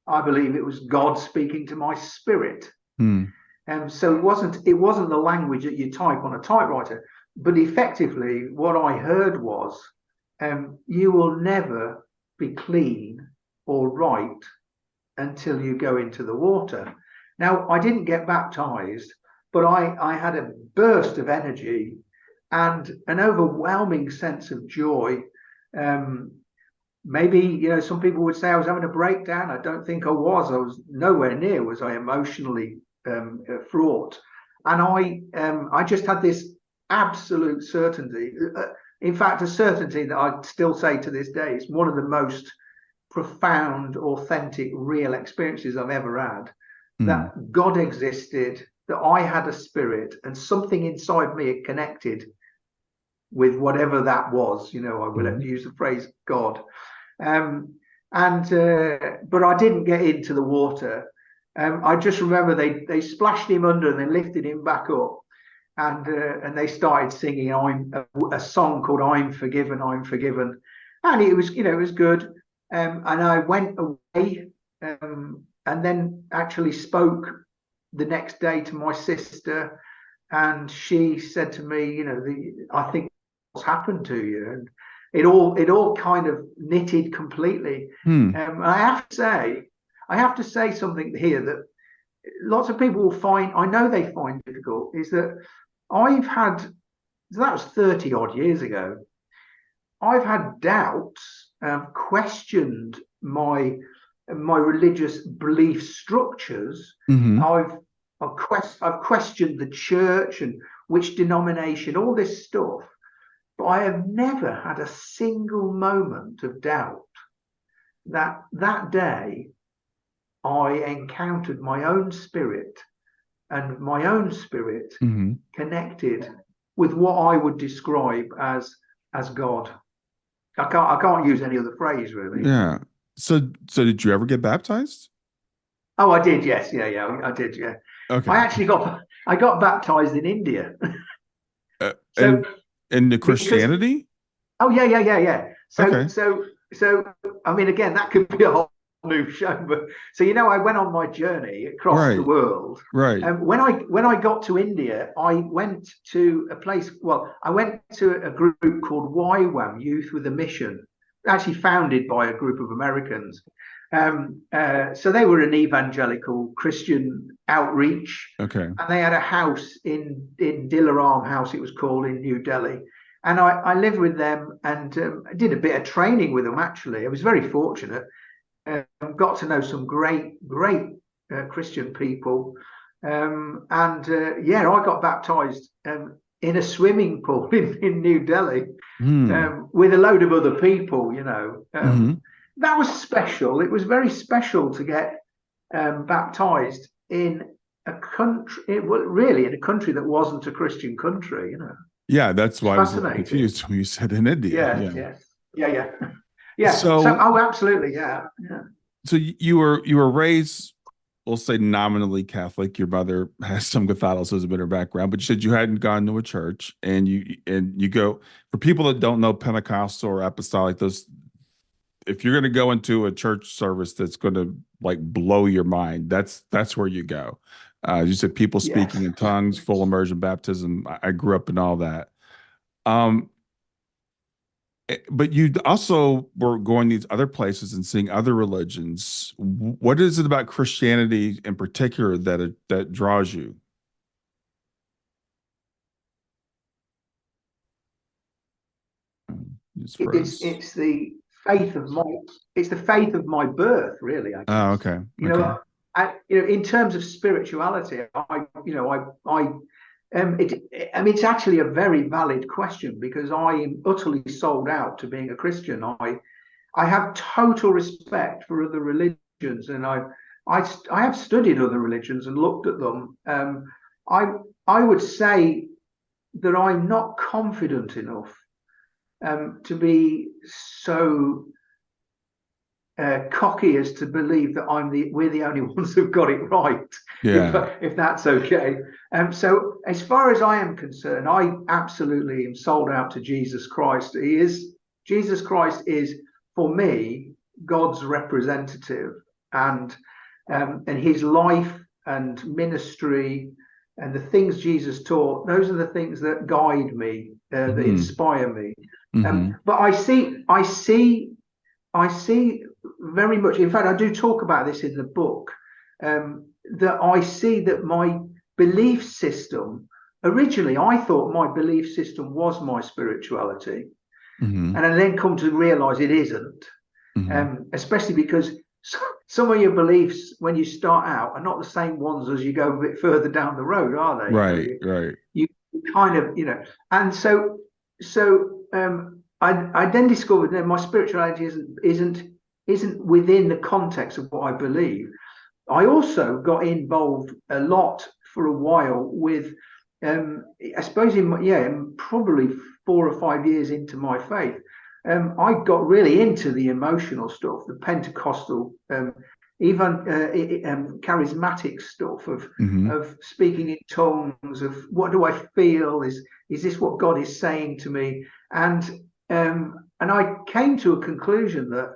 it was God speaking to my spirit. Hmm. And so it wasn't the language that you type on a typewriter, but effectively what I heard was, you will never be clean or right until you go into the water. Now, I didn't get baptized, but I had a burst of energy and an overwhelming sense of joy. Um, Maybe, some people would say I was having a breakdown. I don't think I was. I was nowhere near was I emotionally fraught, and I just had this absolute certainty. In fact, a certainty that I still say to this day is one of the most profound, authentic, real experiences I've ever had. Hmm. That God existed, that I had a spirit, and something inside me had connected with whatever that was. I will Hmm. use the phrase God. Um, and But I didn't get into the water. I just remember they splashed him under and then lifted him back up, and they started singing a song called "I'm Forgiven, I'm Forgiven," and it was good. And I went away, and then actually spoke the next day to my sister, and she said to me, I think what's happened to you, and it all kind of knitted completely. Hmm. I have to say something here that lots of people will find, I know they find difficult, is that I've had, that was 30 odd years ago, I've had doubts, questioned my religious belief structures. Hmm. I've I've questioned the church and which denomination, all this stuff, but I have never had a single moment of doubt that day I encountered my own spirit, and my own spirit Hmm. connected with what I would describe as God. I can't use any other phrase really. Yeah. So did you ever get baptized? Oh, I did. Yes, yeah, I did. Yeah, I Okay. actually got baptized in India. Uh, So and and the because Christianity? Oh, yeah. So Okay. so so I mean, again, that could be a whole new show. But so I went on my journey across the Right. world. Right. When I got to India, I went to a place. Well, I went to a group called YWAM, Youth with a Mission, actually founded by a group of Americans. So they were an evangelical Christian outreach, Okay. and they had a house in Dilaram House, it was called, in New Delhi. And I lived with them, and I did a bit of training with them. Actually, I was very fortunate. Got to know some great Christian people, and yeah, I got baptized in a swimming pool in New Delhi, Hmm. with a load of other people. Hmm. That was special. It was very special to get baptized in a country, really in a country that wasn't a Christian country. Yeah, that's It's why I was a little fascinating. confused when you said in India. Yes, Yeah. yes, yeah. Yeah. So, So oh, absolutely, yeah. so you were raised, we'll say nominally Catholic. Your mother has some Catholicism in her background, but you said you hadn't gone to a church, and you go, for people that don't know Pentecostal or apostolic, those, if you're going to go into a church service that's going to like blow your mind, that's where you go. You said people speaking Yes. in tongues, full immersion baptism. I grew up in all that. Um, but you also were going these other places and seeing other religions. What is it about Christianity in particular that draws you? Just It's froze. it's the faith of my it's the faith of my birth, really, I Oh, guess. okay, You okay. know, in terms of spirituality, I mean, it's actually a very valid question, because I am utterly sold out to being a Christian. I have total respect for other religions, and I have studied other religions and looked at them. I I would say that I'm not confident enough to be so cocky as to believe that we're the only ones who've got it right, if Yeah. if that's okay. So as far as I am concerned, I absolutely am sold out to Jesus Christ. Jesus Christ is, for me, God's representative, and his life and ministry and the things Jesus taught, those are the things that guide me, that inspire me. But I see very much. In fact, I do talk about this in the book. That I see that my belief system, originally, I thought my belief system was my spirituality, and I then come to realize it isn't. Especially because some of your beliefs, when you start out, are not the same ones as you go a bit further down the road, are they? Right, right. You kind of, and so I then discovered that my spirituality isn't within the context of what I believe. I also got involved a lot for a while with, I suppose, probably 4 or 5 years into my faith, I got really into the emotional stuff, the Pentecostal, even charismatic stuff of speaking in tongues, of what do I feel, is this what God is saying to me, and I came to a conclusion that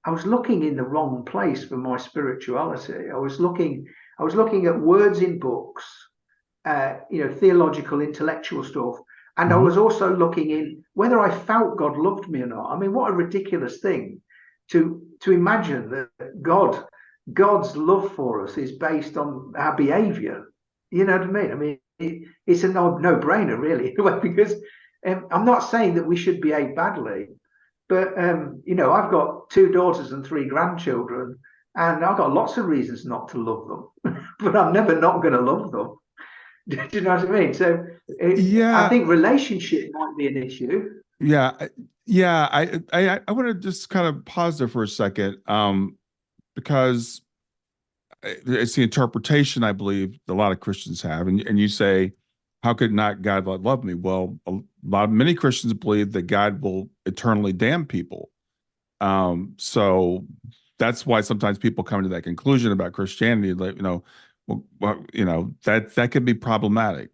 I was looking in the wrong place for my spirituality. I was looking at words in books, theological, intellectual stuff. And I was also looking in whether I felt God loved me or not. I mean, what a ridiculous thing to imagine that God's love for us is based on our behavior. You know what I mean? I mean, it's a no-brainer, really, because I'm not saying that we should behave badly, but I've got 2 daughters and 3 grandchildren, and I've got lots of reasons not to love them, but I'm never not going to love them. Do you know what I mean? So I think relationship might be an issue. Yeah. I want to just kind of pause there for a second, because it's the interpretation I believe a lot of Christians have, and you say, how could not God love me? Well, many Christians believe that God will eternally damn people. So that's why sometimes people come to that conclusion about Christianity, like, that could be problematic.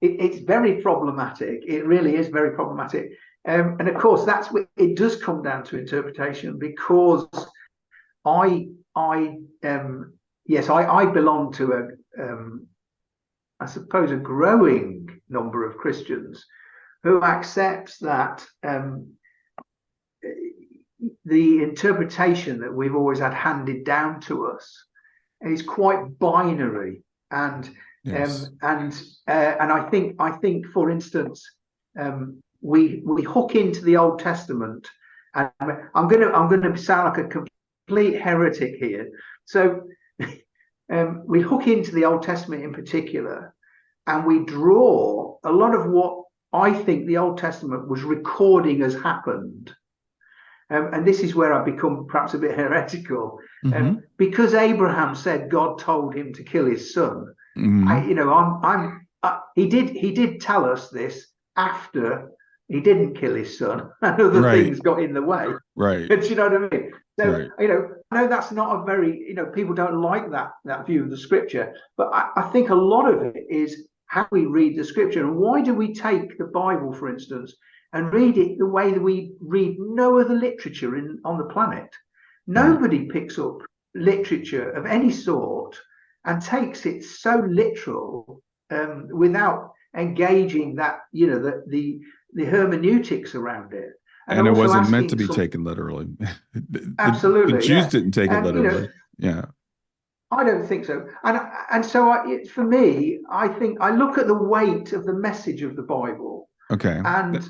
It's very problematic. It really is very problematic. And of course, it does come down to interpretation, because I belong to I suppose, a growing number of Christians who accepts that the interpretation that we've always had handed down to us is quite binary, and Yes. And I think, for instance, we hook into the Old Testament, and I'm gonna sound like a complete heretic here. So we hook into the Old Testament in particular, and we draw a lot of what I think the Old Testament was recording as happened. And this is where I become perhaps a bit heretical, because Abraham said God told him to kill his son. He did tell us this after he didn't kill his son, and other things got in the way. Right. Do you know what I mean? So, I know that's not a very, people don't like that view of the scripture, but I think a lot of it is how we read the scripture. And why do we take the Bible, for instance, and read it the way that we read no other literature on the planet? Nobody picks up literature of any sort and takes it so literal, without engaging that, the hermeneutics around it. And it wasn't meant to be taken literally. Absolutely. The Jews didn't take it literally. I don't think so. And so for me, I think I look at the weight of the message of the Bible. Okay. And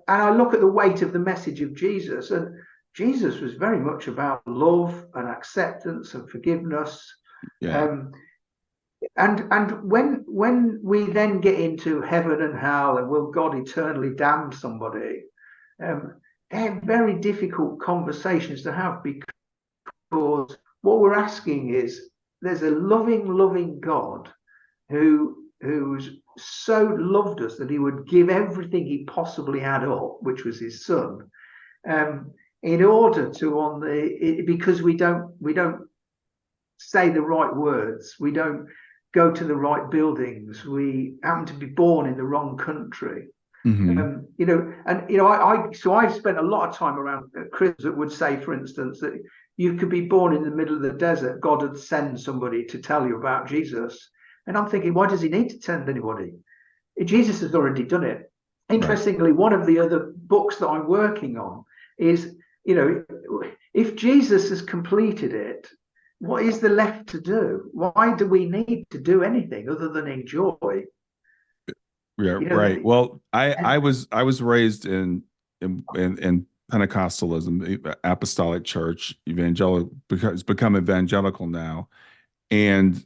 I look at the weight of the message of Jesus. And Jesus was very much about love and acceptance and forgiveness. Yeah. And when we then get into heaven and hell, and will God eternally damn somebody, they're very difficult conversations to have, because what we're asking is, there's a loving God who's so loved us that he would give everything he possibly had up, which was his son, in order to because we don't say the right words, we don't go to the right buildings. We happen to be born in the wrong country. Hmm. So I spent a lot of time around Christians that would say, for instance, that you could be born in the middle of the desert. God would send somebody to tell you about Jesus. And I'm thinking, why does he need to send anybody? Jesus has already done it. Right. Interestingly, one of the other books that I'm working on is, if Jesus has completed it, what is there left to do? Why do we need to do anything other than enjoy? Yeah, You know, right. Well, I and was raised in Pentecostalism, apostolic church, evangelical, because it's become evangelical now. And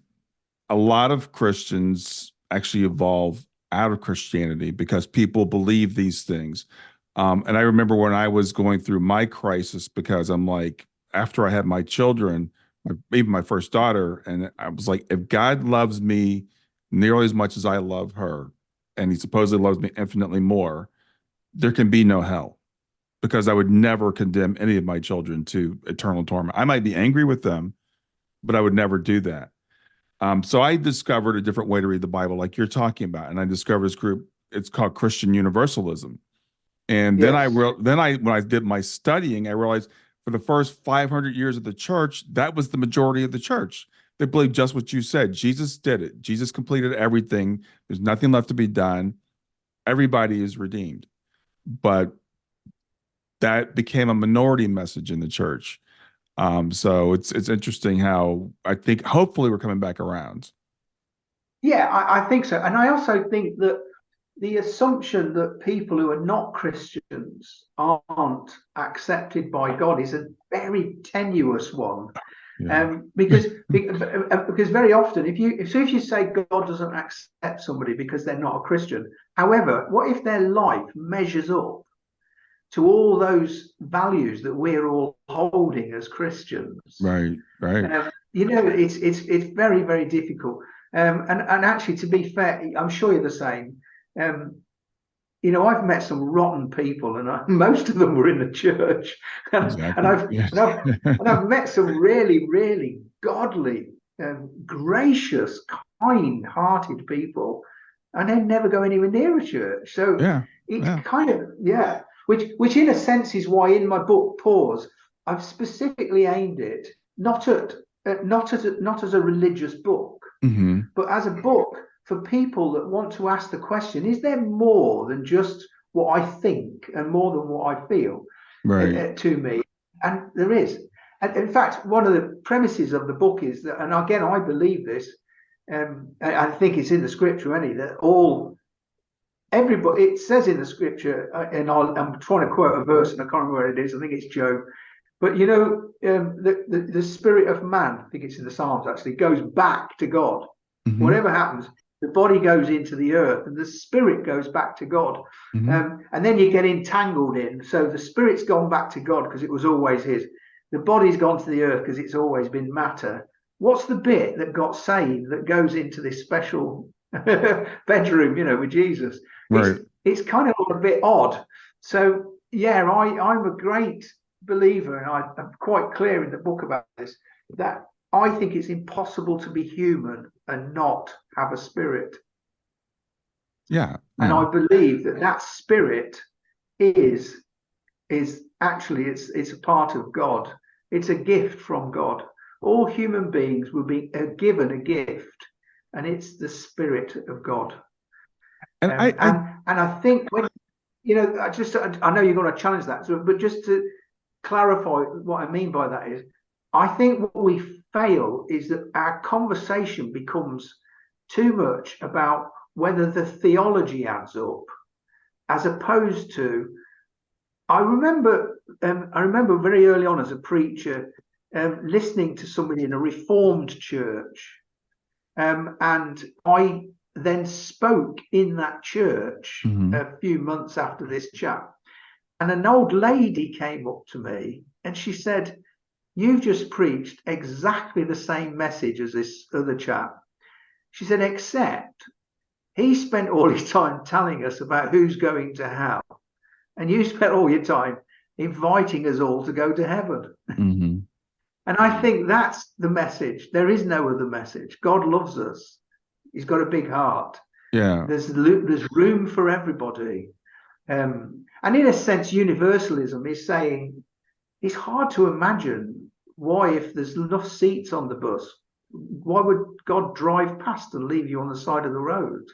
a lot of Christians actually evolve out of Christianity because people believe these things. And I remember when I was going through my crisis, because I'm like, after I had my children, even my first daughter, and I was like, if God loves me nearly as much as I love her, and he supposedly loves me infinitely more, there can be no hell, because I would never condemn any of my children to eternal torment. I might be angry with them, but I would never do that. So I discovered a different way to read the Bible, like you're talking about, and I discovered this group. It's called Christian Universalism. And then yes, when I did my studying, I realized for the first 500 years of the church, that was the majority of the church. They believed just what you said. Jesus did it. Jesus completed everything. There's nothing left to be done. Everybody is redeemed. But that became a minority message in the church. So it's interesting how I think hopefully we're coming back around. yeah, I think so. And I also think that the assumption that people who are not Christians aren't accepted by God is a very tenuous one. Yeah. Because very often, if you say God doesn't accept somebody because they're not a Christian, however, what if their life measures up to all those values that we're all holding as Christians? Right. Right. It's very, very difficult. And actually, to be fair, I'm sure you're the same. Um, I've met some rotten people, and most of them were in the church, and Exactly. I've Yeah. and I've and I've met some really, really godly, gracious, kind-hearted people, and they never go anywhere near a church. So Yeah. it's Yeah. kind of, yeah, which in a sense is why in my book Pause, I've specifically aimed it not as a religious book, Hmm. but as a book for people that want to ask the question, is there more than just what I think and more than what I feel Right. to me? And there is. And in fact, one of the premises of the book is that, and again, I believe this, I think it's in the scripture, any that everybody, it says in the scripture, and I'm trying to quote a verse and I can't remember where it is, I think it's Job, but the spirit of man, I think it's in the Psalms actually, goes back to God. Hmm. Whatever happens, the body goes into the earth and the spirit goes back to God. Hmm. And then you get entangled in. So the spirit's gone back to God because it was always his. The body's gone to the earth because it's always been matter. What's the bit that got saved that goes into this special bedroom, with Jesus? It's Right. it's kind of a bit odd. So yeah, I'm a great believer, and I'm quite clear in the book about this, that I think it's impossible to be human and not have a spirit. Yeah. And Yeah. I believe that that spirit is is actually it's a part of God. It's a gift from God. All human beings will be given a gift, and it's the spirit of God. And I And I think when I know you're going to challenge that, but just to clarify what I mean by that is, I think what we fail is that our conversation becomes too much about whether the theology adds up, as opposed to. I remember very early on as a preacher listening to somebody in a reformed church, and I then spoke in that church Mhm. a few months after this chat. And an old lady came up to me and she said, "You've just preached exactly the same message as this other chap." She said, "Except he spent all his time telling us about who's going to hell, and you spent all your time inviting us all to go to heaven." Mhm. And I think that's the message. There is no other message. God loves us. He's got a big heart. Yeah. There's room for everybody. And in a sense, universalism is saying it's hard to imagine why, if there's enough seats on the bus, why would God drive past and leave you on the side of the road?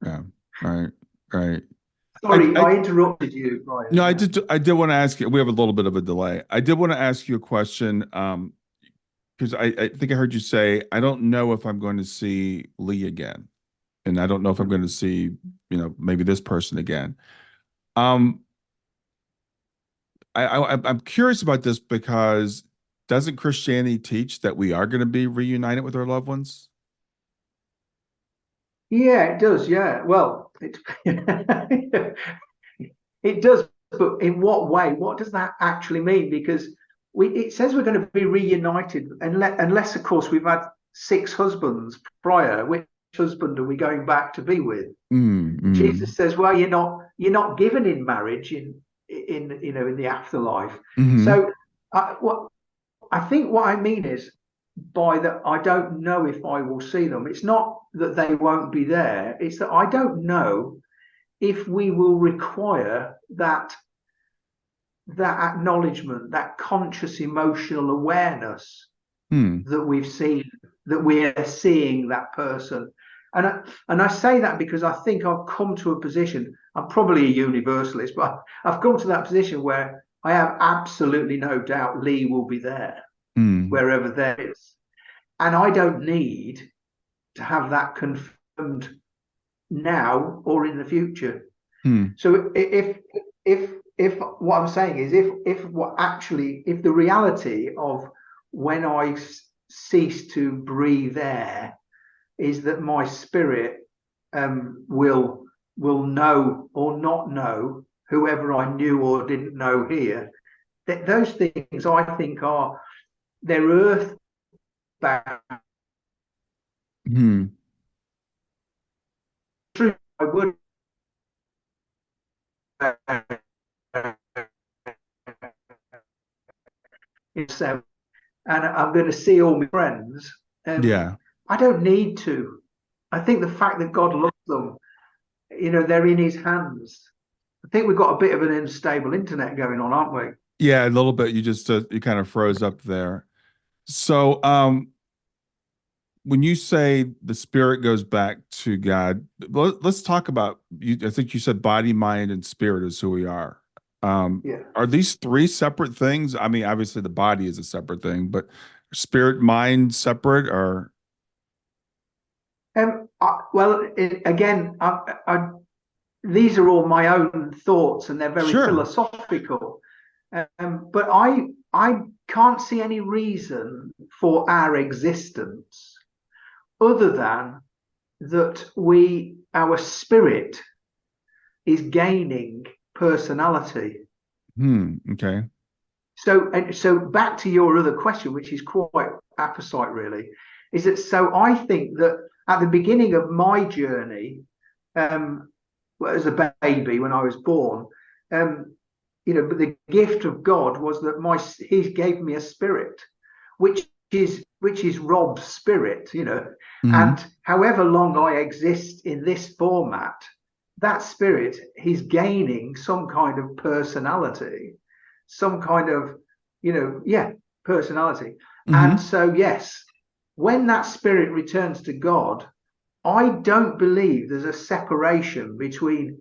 Yeah. Right. Right. Sorry, I I interrupted you, no, Brian. I did want to ask you, we have a little bit of a delay. I did want to ask you a question, because I think I heard you say, I don't know if I'm going to see Lee again. And I don't know if I'm going to see, maybe this person again. Um, I'm curious about this because doesn't Christianity teach that we are going to be reunited with our loved ones? Yeah, it does. Yeah. Well, it does, but in what way? What does that actually mean? Because it says we're going to be reunited, unless, of course, we've had six husbands prior. Which husband are we going back to be with? Mm, And mm, Jesus says, well, you're not given in marriage in the afterlife. mm, So what I think what I mean is, by that, I don't know if I will see them. It's not that they won't be there. It's that I don't know if we will require that acknowledgement, that conscious emotional awareness mm, that we've seen, that we're seeing that person. And I say that because I think I've come to a position. I'm probably a universalist, but I've come to that position where I have absolutely no doubt Lee will be there, mm, wherever there is. And I don't need to have that confirmed now or in the future. mm, So if what I'm saying is, if the reality of when I cease to breathe air is that my spirit will know or not know whoever I knew or didn't know here, that those things I think are, they're earth bound. mm. True, I would. So, and I'm going to see all my friends. Yeah. I don't need to. I think the fact that God loves them, they're in His hands. I think we've got a bit of an unstable internet going on, aren't we? Yeah, a little bit. You kind of froze up there. So, when you say the spirit goes back to God, let's talk about you. I think you said body, mind, and spirit is who we are. Yeah. Are these three separate things? I mean, obviously the body is a separate thing, but spirit, mind separate or Well, again, these are all my own thoughts, and they're very sure. philosophical. But I can't see any reason for our existence other than that our spirit is gaining personality. Okay. So back to your other question, which is quite apposite, really, is that, so I think that at the beginning of my journey, um, as a baby when I was born, um, but the gift of God was that He gave me a spirit, which is Rob's spirit, Hmm. and however long I exist in this format, that spirit, he's gaining some kind of personality, some kind of, yeah, personality. And Hmm. so, yes, when that spirit returns to God, I don't believe there's a separation between,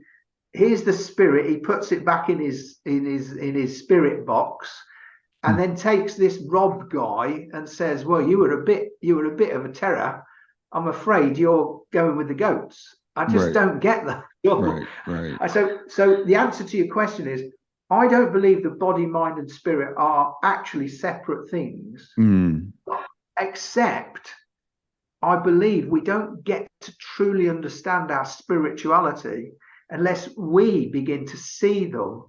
here's the spirit, he puts it back in his spirit box, and then takes this Rob guy and says, well, you were a bit of a terror. I'm afraid you're going with the goats. I just Right. don't get that. Right. Right. So the answer to your question is, I don't believe the body, mind, and spirit are actually separate things, Mm. except I believe we don't get to truly understand our spirituality unless we begin to see them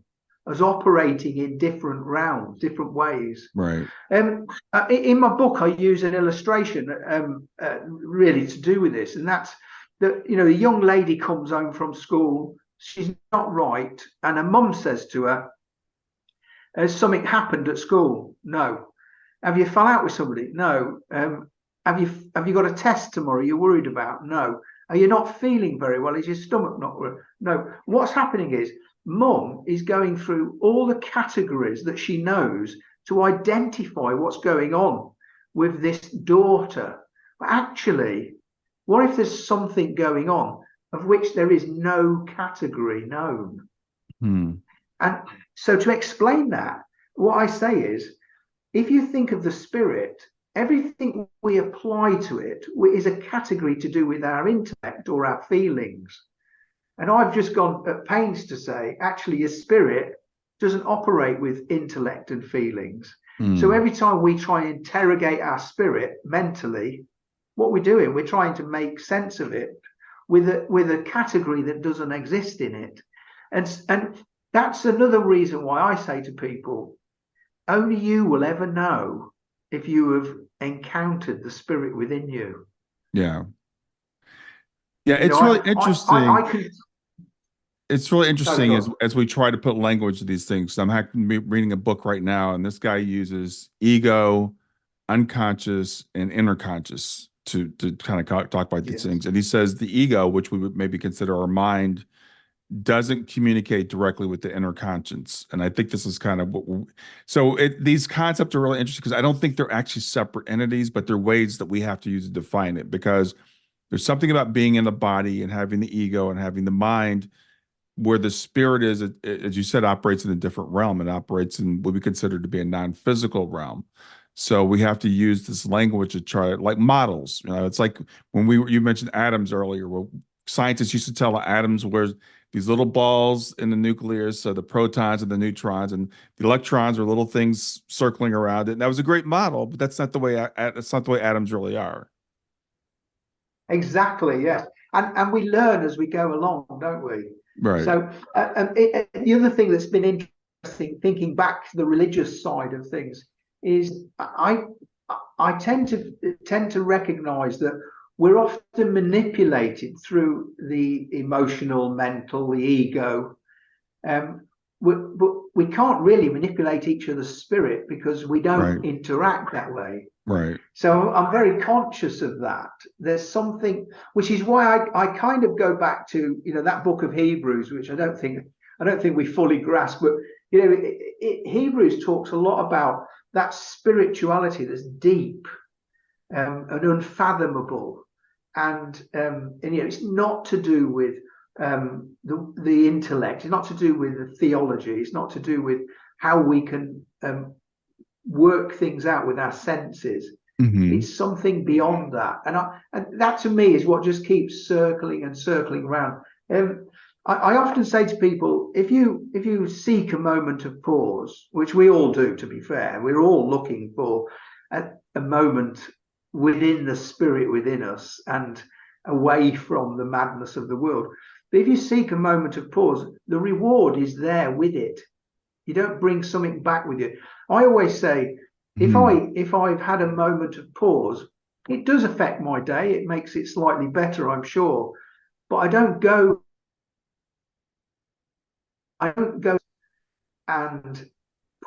as operating in different realms, different ways. Right. In my book, I use an illustration really to do with this, and that's that, a young lady comes home from school, she's not right, and her mum says to her, has something happened at school? No. Have you fell out with somebody? No. have you got a test tomorrow you're worried about? No. Are you not feeling very well? Is your stomach not? No. What's happening is mum is going through all the categories that she knows to identify what's going on with this daughter. But actually, what if there's something going on of which there is no category known? Hmm. And so to explain that, what I say is, if you think of the spirit, everything we apply to it is a category to do with our intellect or our feelings. And I've just gone at pains to say, actually, your spirit doesn't operate with intellect and feelings. So Hmm. every time we try and interrogate our spirit mentally, what we're doing, we're trying to make sense of it with a category that doesn't exist in it. And that's another reason why I say to people, only you will ever know if you have encountered the spirit within you. Yeah. Yeah. You know, It's really interesting. I can. It's really Sorry, interesting go as on. we try to put language to these things. I'm reading a book right now, and this guy uses ego, unconscious, and inner conscious to kind of talk about these Yes, things. And he says the ego, which we would maybe consider our mind, doesn't communicate directly with the inner conscience. And I think this is kind of these concepts are really interesting because I don't think they're actually separate entities, but they're ways that we have to use to define it because there's something about being in the body and having the ego and having the mind where the spirit is, as you said, operates in a different realm. It operates in what we consider to be a non-physical realm. So we have to use this language to try like models. You know, it's like when you mentioned atoms earlier. Well, scientists used to tell atoms where these little balls in the nucleus, so the protons and the neutrons, and the electrons are little things circling around it. And that was a great model, but that's not the way that's not the way atoms really are. exactly. Yes, and we learn as we go along, don't we? Right. So, the other thing that's been interesting, thinking back to the religious side of things, is I tend to recognise that we're often manipulated through the emotional, mental, the ego. But we can't really manipulate each other's spirit because we Right. don't interact that way. Right. So I'm very conscious of that. There's something, which is why I kind of go back to that book of Hebrews, which I don't think we fully grasp, but Hebrews talks a lot about that spirituality that's deep and unfathomable, and it's not to do with the intellect. It's not to do with the theology. It's not to do with how we can work things out with our senses. Hmm. It's something beyond that, and that to me is what just keeps circling and circling around. I often say to people, if you seek a moment of pause, which we all do, to be fair, we're all looking for a moment within the spirit within us and away from the madness of the world. But if you seek a moment of pause, the reward is there with it. You don't bring something back with you. I always say, Hmm. if I've had a moment of pause, it does affect my day. It makes it slightly better, I'm sure. But I don't go and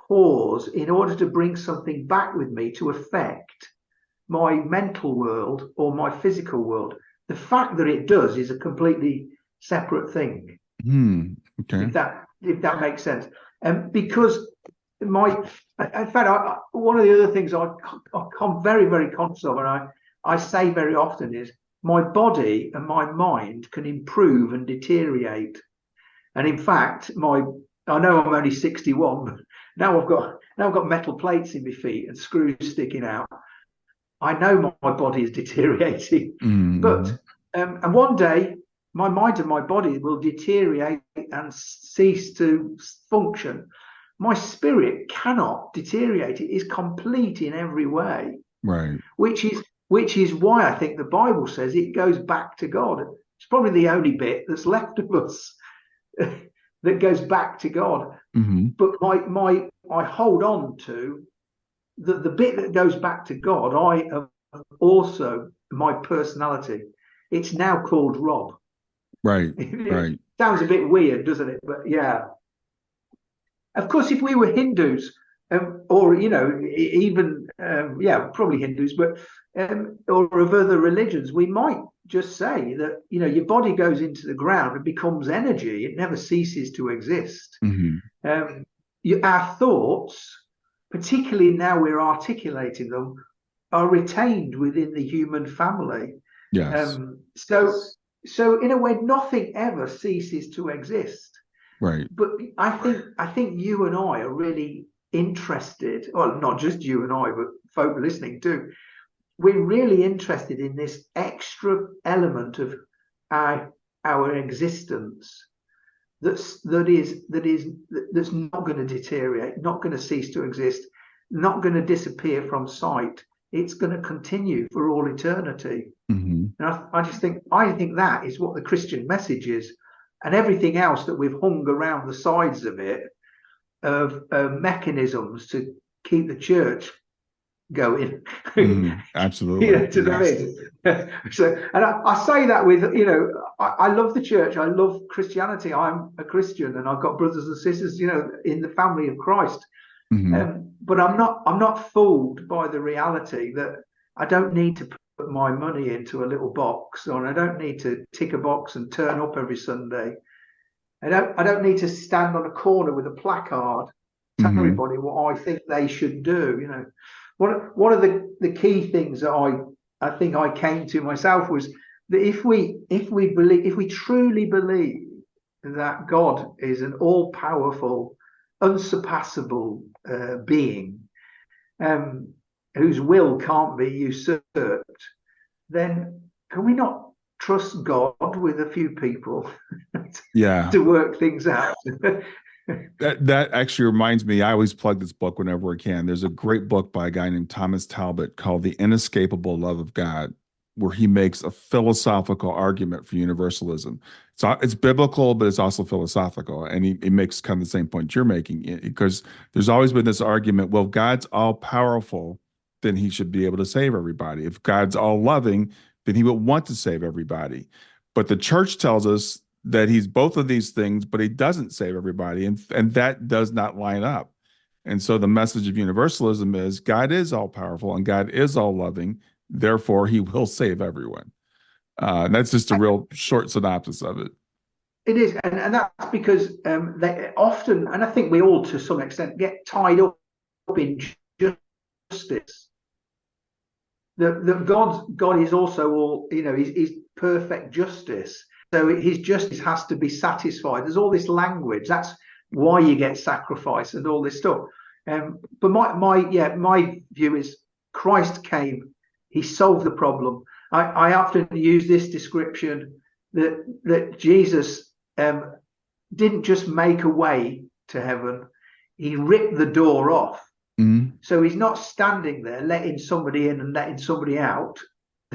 pause in order to bring something back with me to affect my mental world or my physical world. The fact that it does is a completely separate thing. Hmm. Okay. If that makes sense. Because my in fact, one of the other things I'm very, very conscious of, and I say very often, is my body and my mind can improve and deteriorate. And in fact, I know I'm only 61, but now I've got metal plates in my feet and screws sticking out. I know my body is deteriorating, but Hmm. and one day my mind and my body will deteriorate and cease to function. My spirit cannot deteriorate; it is complete in every way, Right. which is why I think the Bible says it goes back to God. It's probably the only bit that's left of us that goes back to God. Hmm. But I hold on to the bit that goes back to God. I am also my personality. It's now called Rob. Right. It Right. sounds a bit weird, doesn't it? But yeah. Of course, if we were Hindus, or even yeah, probably Hindus, but or of other religions, we might just say that your body goes into the ground and becomes energy. It never ceases to exist. Hmm. Our thoughts, particularly now we're articulating them, are retained within the human family. Yes. So in a way, nothing ever ceases to exist. Right. But I think you and I are really interested, well, not just you and I, but folk listening too. We're really interested in this extra element of our existence that's not going to deteriorate, not going to cease to exist, not going to disappear from sight. It's going to continue for all eternity. Hmm. And I think that is what the Christian message is, and everything else that we've hung around the sides of it, of mechanisms to keep the church going. Hmm. Absolutely. To the end. So, and I say that with, I love the church. I love Christianity. I'm a Christian, and I've got brothers and sisters, in the family of Christ. Hmm. But I'm not fooled by the reality that I don't need to put my money into a little box, or I don't need to tick a box and turn up every Sunday. I don't need to stand on a corner with a placard, tell Hmm. everybody what I think they should do. One of the key things that I think I came to myself was that if we truly believe that God is an all powerful, unsurpassable being, whose will can't be usurped, then can we not trust God with a few people Yeah. to work things out? That actually reminds me, I always plug this book whenever I can. There's a great book by a guy named Thomas Talbot called The Inescapable Love of God, where he makes a philosophical argument for universalism. It's biblical, but it's also philosophical. And he makes kind of the same point you're making, because there's always been this argument, well, if God's all powerful, then he should be able to save everybody. If God's all loving, then he would want to save everybody. But the church tells us that he's both of these things, but he doesn't save everybody. And that does not line up. And so the message of universalism is God is all powerful and God is all loving. Therefore, he will save everyone. And that's just a real short synopsis of it. It is, and that's because they often, and I think we all to some extent, get tied up in justice. That God is also all, he's perfect justice. So his justice has to be satisfied. There's all this language. That's why you get sacrifice and all this stuff. But my view is Christ came. He solved the problem. I often use this description that Jesus didn't just make a way to heaven. He ripped the door off. Mm-hmm. So he's not standing there letting somebody in and letting somebody out.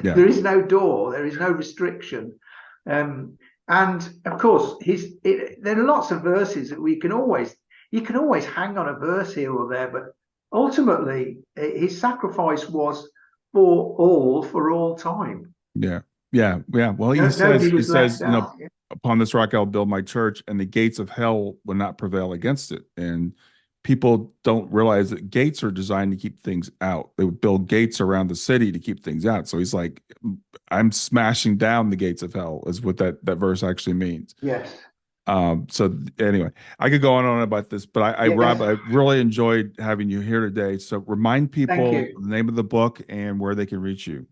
Yeah. There is no door. There is no restriction. And of course, there are lots of verses that you can always hang on a verse here or there, but ultimately, his sacrifice was for all time. Yeah. Yeah. Yeah. Well, Nobody he was says, left out. upon this rock I'll build my church, and the gates of hell will not prevail against it. And people don't realize that gates are designed to keep things out. They would build gates around the city to keep things out. So he's like, I'm smashing down the gates of hell, is what that verse actually means. Yes. So anyway, I could go on and on about this, but Rob, Yes. I really enjoyed having you here today. So remind Thank people you. the name of the book and where they can reach you.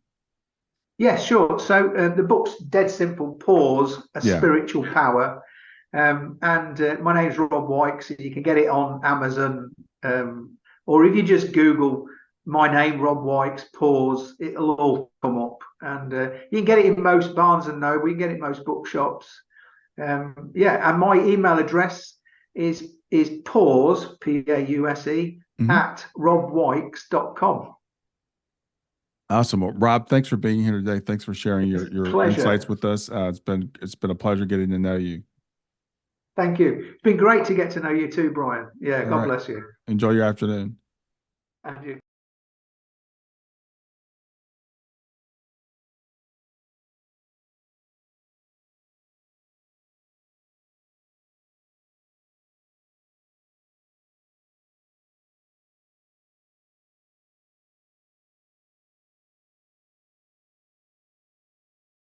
Yeah, sure. So the book's dead simple. Pause, a Yeah. spiritual power. And my name's Rob Wykes. You can get it on Amazon, or if you just Google my name, Rob Wykes, pause, it'll all come up. And you can get it in most Barnes and Noble. You can get it in most bookshops. Yeah, and my email address is pause, Pause, Mhm. at robwykes.com. Awesome. Well, Rob, thanks for being here today. Thanks for sharing your insights Pleasure. with us. It's been a pleasure getting to know you. Thank you. It's been great to get to know you too, Brian. Yeah, All God right. bless you. Enjoy your afternoon. And you.